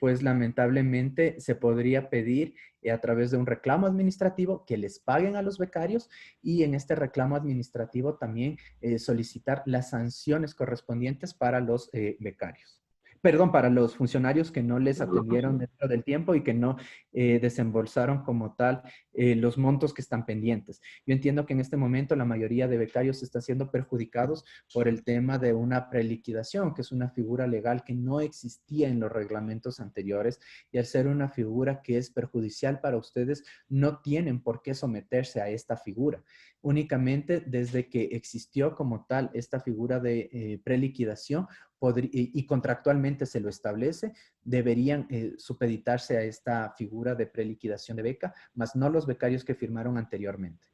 pues lamentablemente se podría pedir a través de un reclamo administrativo que les paguen a los becarios y en este reclamo administrativo también solicitar las sanciones correspondientes para los becarios. Perdón, para los funcionarios que no les atendieron dentro del tiempo y que no desembolsaron como tal los montos que están pendientes. Yo entiendo que en este momento la mayoría de becarios están siendo perjudicados por el tema de una preliquidación, que es una figura legal que no existía en los reglamentos anteriores, y al ser una figura que es perjudicial para ustedes, no tienen por qué someterse a esta figura. Únicamente desde que existió como tal esta figura de preliquidación, y contractualmente se lo establece, deberían supeditarse a esta figura de preliquidación de beca, más no los becarios que firmaron anteriormente.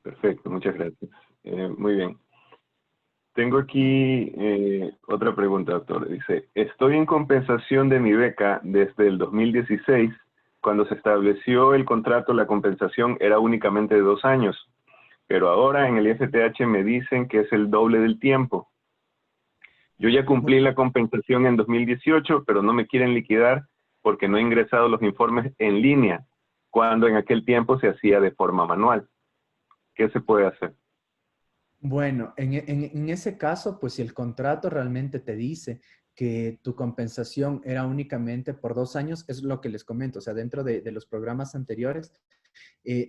Perfecto, muchas gracias. Muy bien. Tengo aquí otra pregunta, doctor. Dice, estoy en compensación de mi beca desde el 2016. Cuando se estableció el contrato, la compensación era únicamente de 2 años, pero ahora en el IFTH me dicen que es el doble del tiempo. Yo ya cumplí la compensación en 2018, pero no me quieren liquidar porque no he ingresado los informes en línea, cuando en aquel tiempo se hacía de forma manual. ¿Qué se puede hacer? Bueno, en ese caso, pues si el contrato realmente te dice que tu compensación era únicamente por 2 años, es lo que les comento. O sea, dentro de los programas anteriores,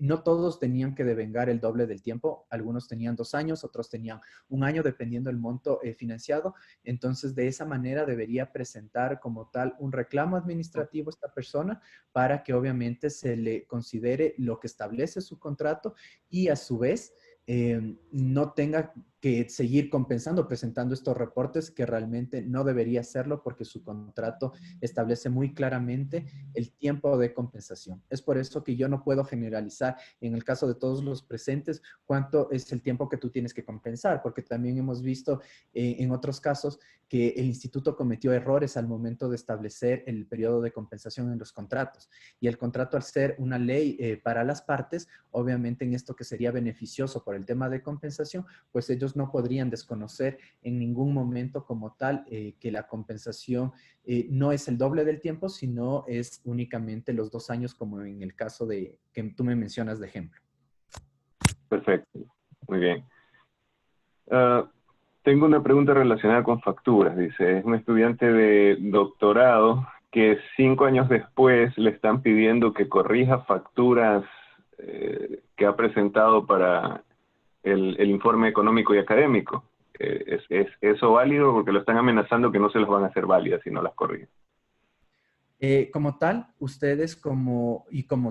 no todos tenían que devengar el doble del tiempo. Algunos tenían 2 años, otros tenían 1 año, dependiendo del monto financiado. Entonces, de esa manera debería presentar como tal un reclamo administrativo a esta persona para que obviamente se le considere lo que establece su contrato y a su vez no tenga que seguir compensando, presentando estos reportes que realmente no debería hacerlo porque su contrato establece muy claramente el tiempo de compensación. Es por eso que yo no puedo generalizar en el caso de todos los presentes cuánto es el tiempo que tú tienes que compensar, porque también hemos visto en otros casos que el instituto cometió errores al momento de establecer el periodo de compensación en los contratos. Y el contrato, al ser una ley para las partes, obviamente en esto que sería beneficioso por el tema de compensación, pues ellos no podrían desconocer en ningún momento como tal que la compensación no es el doble del tiempo, sino es únicamente los 2 años, como en el caso de que tú me mencionas de ejemplo. Perfecto, muy bien. Tengo una pregunta relacionada con facturas. Dice, es un estudiante de doctorado que 5 años después le están pidiendo que corrija facturas que ha presentado para el informe económico y académico. ¿Es eso válido? Porque lo están amenazando que no se las van a hacer válidas si no las corrigen. Como tal, ustedes como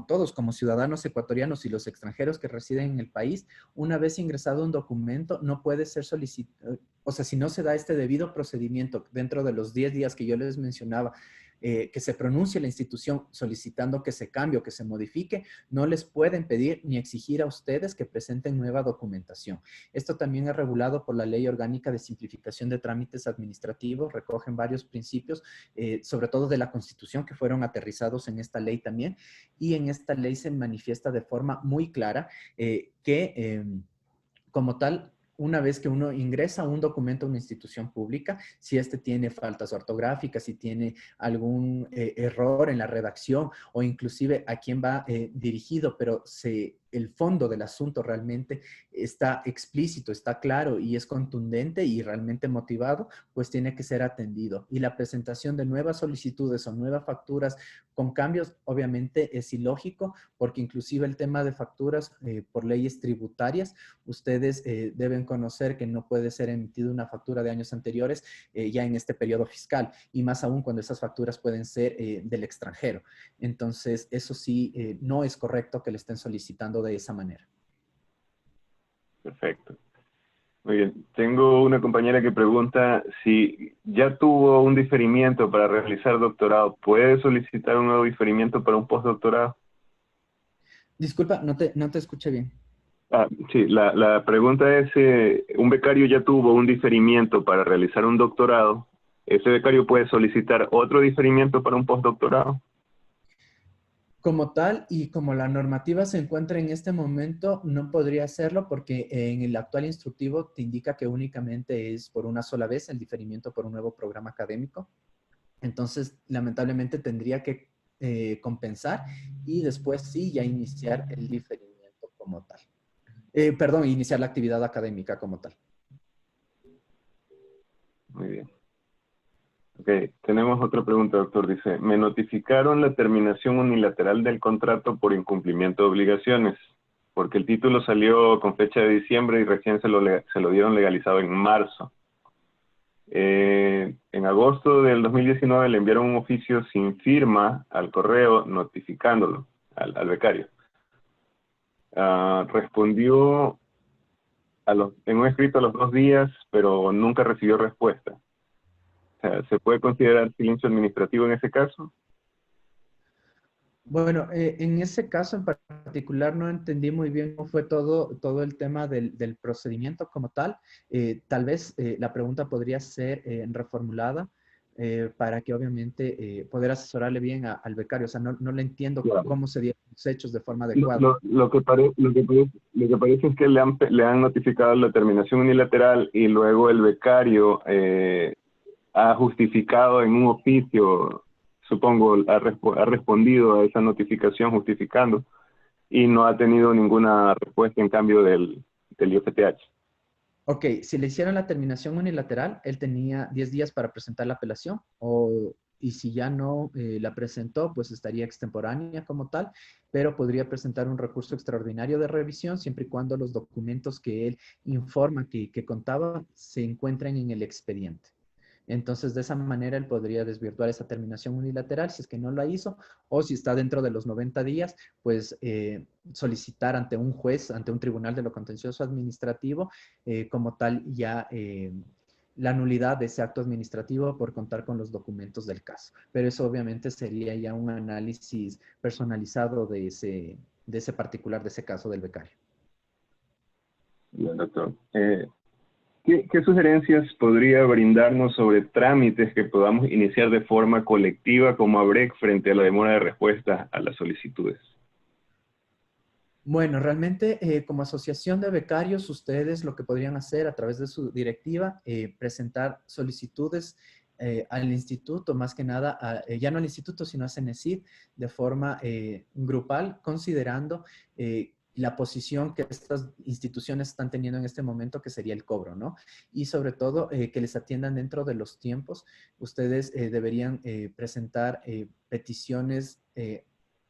todos, como ciudadanos ecuatorianos y los extranjeros que residen en el país, una vez ingresado un documento, no puede ser solicitado, o sea, si no se da este debido procedimiento dentro de los 10 días que yo les mencionaba, que se pronuncie la institución solicitando que se cambie o que se modifique, no les pueden pedir ni exigir a ustedes que presenten nueva documentación. Esto también es regulado por la Ley Orgánica de Simplificación de Trámites Administrativos, recogen varios principios, sobre todo de la Constitución, que fueron aterrizados en esta ley también, y en esta ley se manifiesta de forma muy clara que como tal, una vez que uno ingresa un documento a una institución pública, si este tiene faltas ortográficas, si tiene algún error en la redacción o inclusive a quién va dirigido, pero se el fondo del asunto realmente está explícito, está claro y es contundente y realmente motivado, pues tiene que ser atendido. Y la presentación de nuevas solicitudes o nuevas facturas con cambios, obviamente es ilógico, porque inclusive el tema de facturas por leyes tributarias, ustedes deben conocer que no puede ser emitida una factura de años anteriores ya en este periodo fiscal, y más aún cuando esas facturas pueden ser del extranjero. Entonces, eso sí, no es correcto que le estén solicitando de esa manera. Perfecto. Muy bien. Tengo una compañera que pregunta si ya tuvo un diferimiento para realizar doctorado, ¿puede solicitar un nuevo diferimiento para un postdoctorado? Disculpa, no te escuché bien. Sí, la pregunta es, un becario ya tuvo un diferimiento para realizar un doctorado, ¿ese becario puede solicitar otro diferimiento para un postdoctorado? Como tal, y como la normativa se encuentra en este momento, no podría hacerlo porque en el actual instructivo te indica que únicamente es por una sola vez el diferimiento por un nuevo programa académico. Entonces, lamentablemente tendría que compensar y después sí ya iniciar el diferimiento como tal. Perdón, iniciar la actividad académica como tal. Muy bien. Ok, tenemos otra pregunta, doctor. Dice, me notificaron la terminación unilateral del contrato por incumplimiento de obligaciones, porque el título salió con fecha de diciembre y recién se lo dieron legalizado en marzo. En agosto del 2019 le enviaron un oficio sin firma al correo notificándolo al becario. Respondió en un escrito a los 2 días, pero nunca recibió respuesta. O sea, ¿se puede considerar silencio administrativo en ese caso? Bueno, en ese caso en particular no entendí muy bien cómo fue todo el tema del procedimiento como tal. Tal vez la pregunta podría ser reformulada para que obviamente poder asesorarle bien al becario. O sea, no le entiendo Claro. cómo se dieron los hechos de forma Lo, adecuada. lo- lo que parece es que le han notificado la terminación unilateral y luego el becario ha justificado en un oficio, supongo, ha respondido a esa notificación justificando y no ha tenido ninguna respuesta en cambio del IFTH. Ok, si le hicieron la terminación unilateral, él tenía 10 días para presentar la apelación y si ya no la presentó, pues estaría extemporánea como tal, pero podría presentar un recurso extraordinario de revisión siempre y cuando los documentos que él informa que contaba se encuentren en el expediente. Entonces, de esa manera, él podría desvirtuar esa terminación unilateral si es que no la hizo, o si está dentro de los 90 días, pues solicitar ante un juez, ante un tribunal de lo contencioso administrativo, como tal ya la nulidad de ese acto administrativo por contar con los documentos del caso. Pero eso obviamente sería ya un análisis personalizado de ese particular, de ese caso del becario. Bien, doctor. ¿Qué sugerencias podría brindarnos sobre trámites que podamos iniciar de forma colectiva como ABREC frente a la demora de respuesta a las solicitudes? Bueno, realmente como asociación de becarios, ustedes lo que podrían hacer a través de su directiva, presentar solicitudes al instituto, más que nada, ya no al instituto, sino a CENESID, de forma grupal, considerando la posición que estas instituciones están teniendo en este momento, que sería el cobro, ¿no? Y sobre todo, que les atiendan dentro de los tiempos. Ustedes deberían presentar peticiones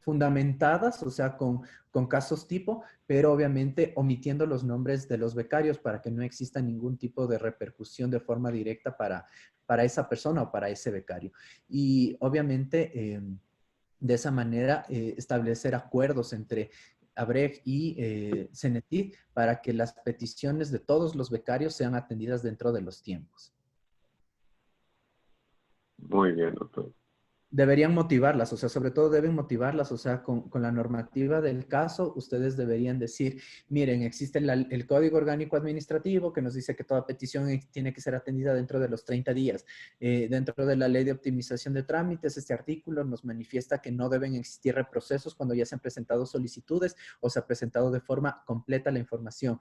fundamentadas, o sea, con casos tipo, pero obviamente omitiendo los nombres de los becarios para que no exista ningún tipo de repercusión de forma directa para esa persona o para ese becario. Y obviamente, de esa manera, establecer acuerdos entre ABREG y CENETID para que las peticiones de todos los becarios sean atendidas dentro de los tiempos. Muy bien, doctor. Deberían motivarlas, o sea, sobre todo deben motivarlas, o sea, con la normativa del caso, ustedes deberían decir, miren, existe el Código Orgánico Administrativo que nos dice que toda petición tiene que ser atendida dentro de los 30 días. Dentro de la Ley de Optimización de Trámites, este artículo nos manifiesta que no deben existir reprocesos cuando ya se han presentado solicitudes o se ha presentado de forma completa la información.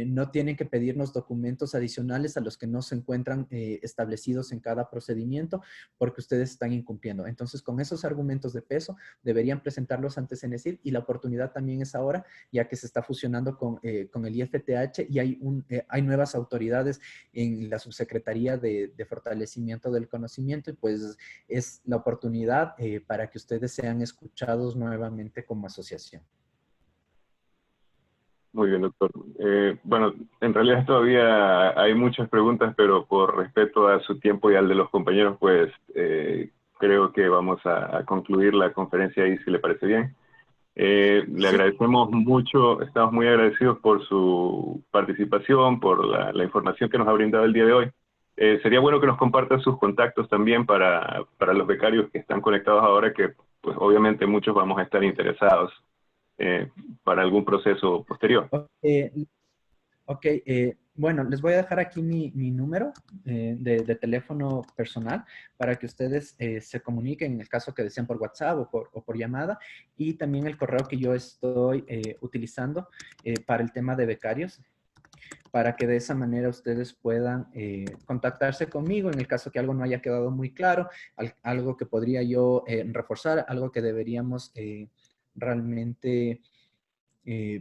No tienen que pedirnos documentos adicionales a los que no se encuentran establecidos en cada procedimiento porque ustedes están incumpliendo. haciendo. Entonces, con esos argumentos de peso, deberían presentarlos ante Cenecit y la oportunidad también es ahora, ya que se está fusionando con el IFTH y hay nuevas autoridades en la Subsecretaría de Fortalecimiento del Conocimiento y pues es la oportunidad para que ustedes sean escuchados nuevamente como asociación. Muy bien, doctor. Bueno, en realidad todavía hay muchas preguntas, pero por respeto a su tiempo y al de los compañeros, pues creo que vamos a concluir la conferencia ahí, si le parece bien. Le Sí. agradecemos mucho, estamos muy agradecidos por su participación, por la información que nos ha brindado el día de hoy. Sería bueno que nos comparta sus contactos también para los becarios que están conectados ahora, que pues obviamente muchos vamos a estar interesados para algún proceso posterior. Ok, bueno, les voy a dejar aquí mi número de teléfono personal para que ustedes se comuniquen en el caso que deseen por WhatsApp o por llamada y también el correo que yo estoy utilizando para el tema de becarios para que de esa manera ustedes puedan contactarse conmigo en el caso que algo no haya quedado muy claro, algo que podría yo reforzar, algo que deberíamos realmente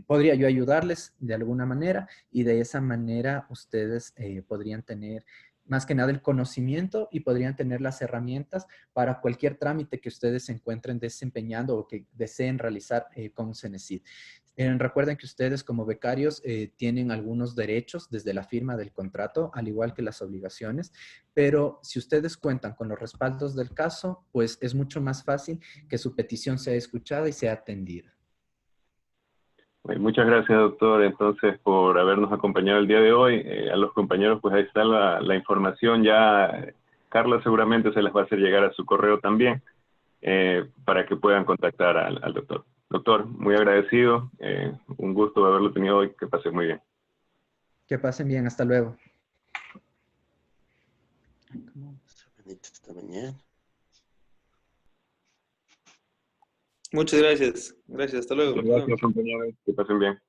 podría yo ayudarles de alguna manera y de esa manera ustedes podrían tener más que nada el conocimiento y podrían tener las herramientas para cualquier trámite que ustedes se encuentren desempeñando o que deseen realizar con Cenecit. Recuerden que ustedes como becarios tienen algunos derechos desde la firma del contrato, al igual que las obligaciones, pero si ustedes cuentan con los respaldos del caso, pues es mucho más fácil que su petición sea escuchada y sea atendida. Muchas gracias, doctor, entonces, por habernos acompañado el día de hoy. A los compañeros, pues ahí está la información. Ya Carla seguramente se les va a hacer llegar a su correo también para que puedan contactar al doctor. Doctor, muy agradecido. Un gusto haberlo tenido hoy. Que pase muy bien. Que pasen bien. Hasta luego. Esta mañana. Muchas gracias. Gracias, hasta luego. Muchas gracias, compañeros. Que pasen bien.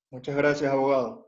Muchas gracias, abogado.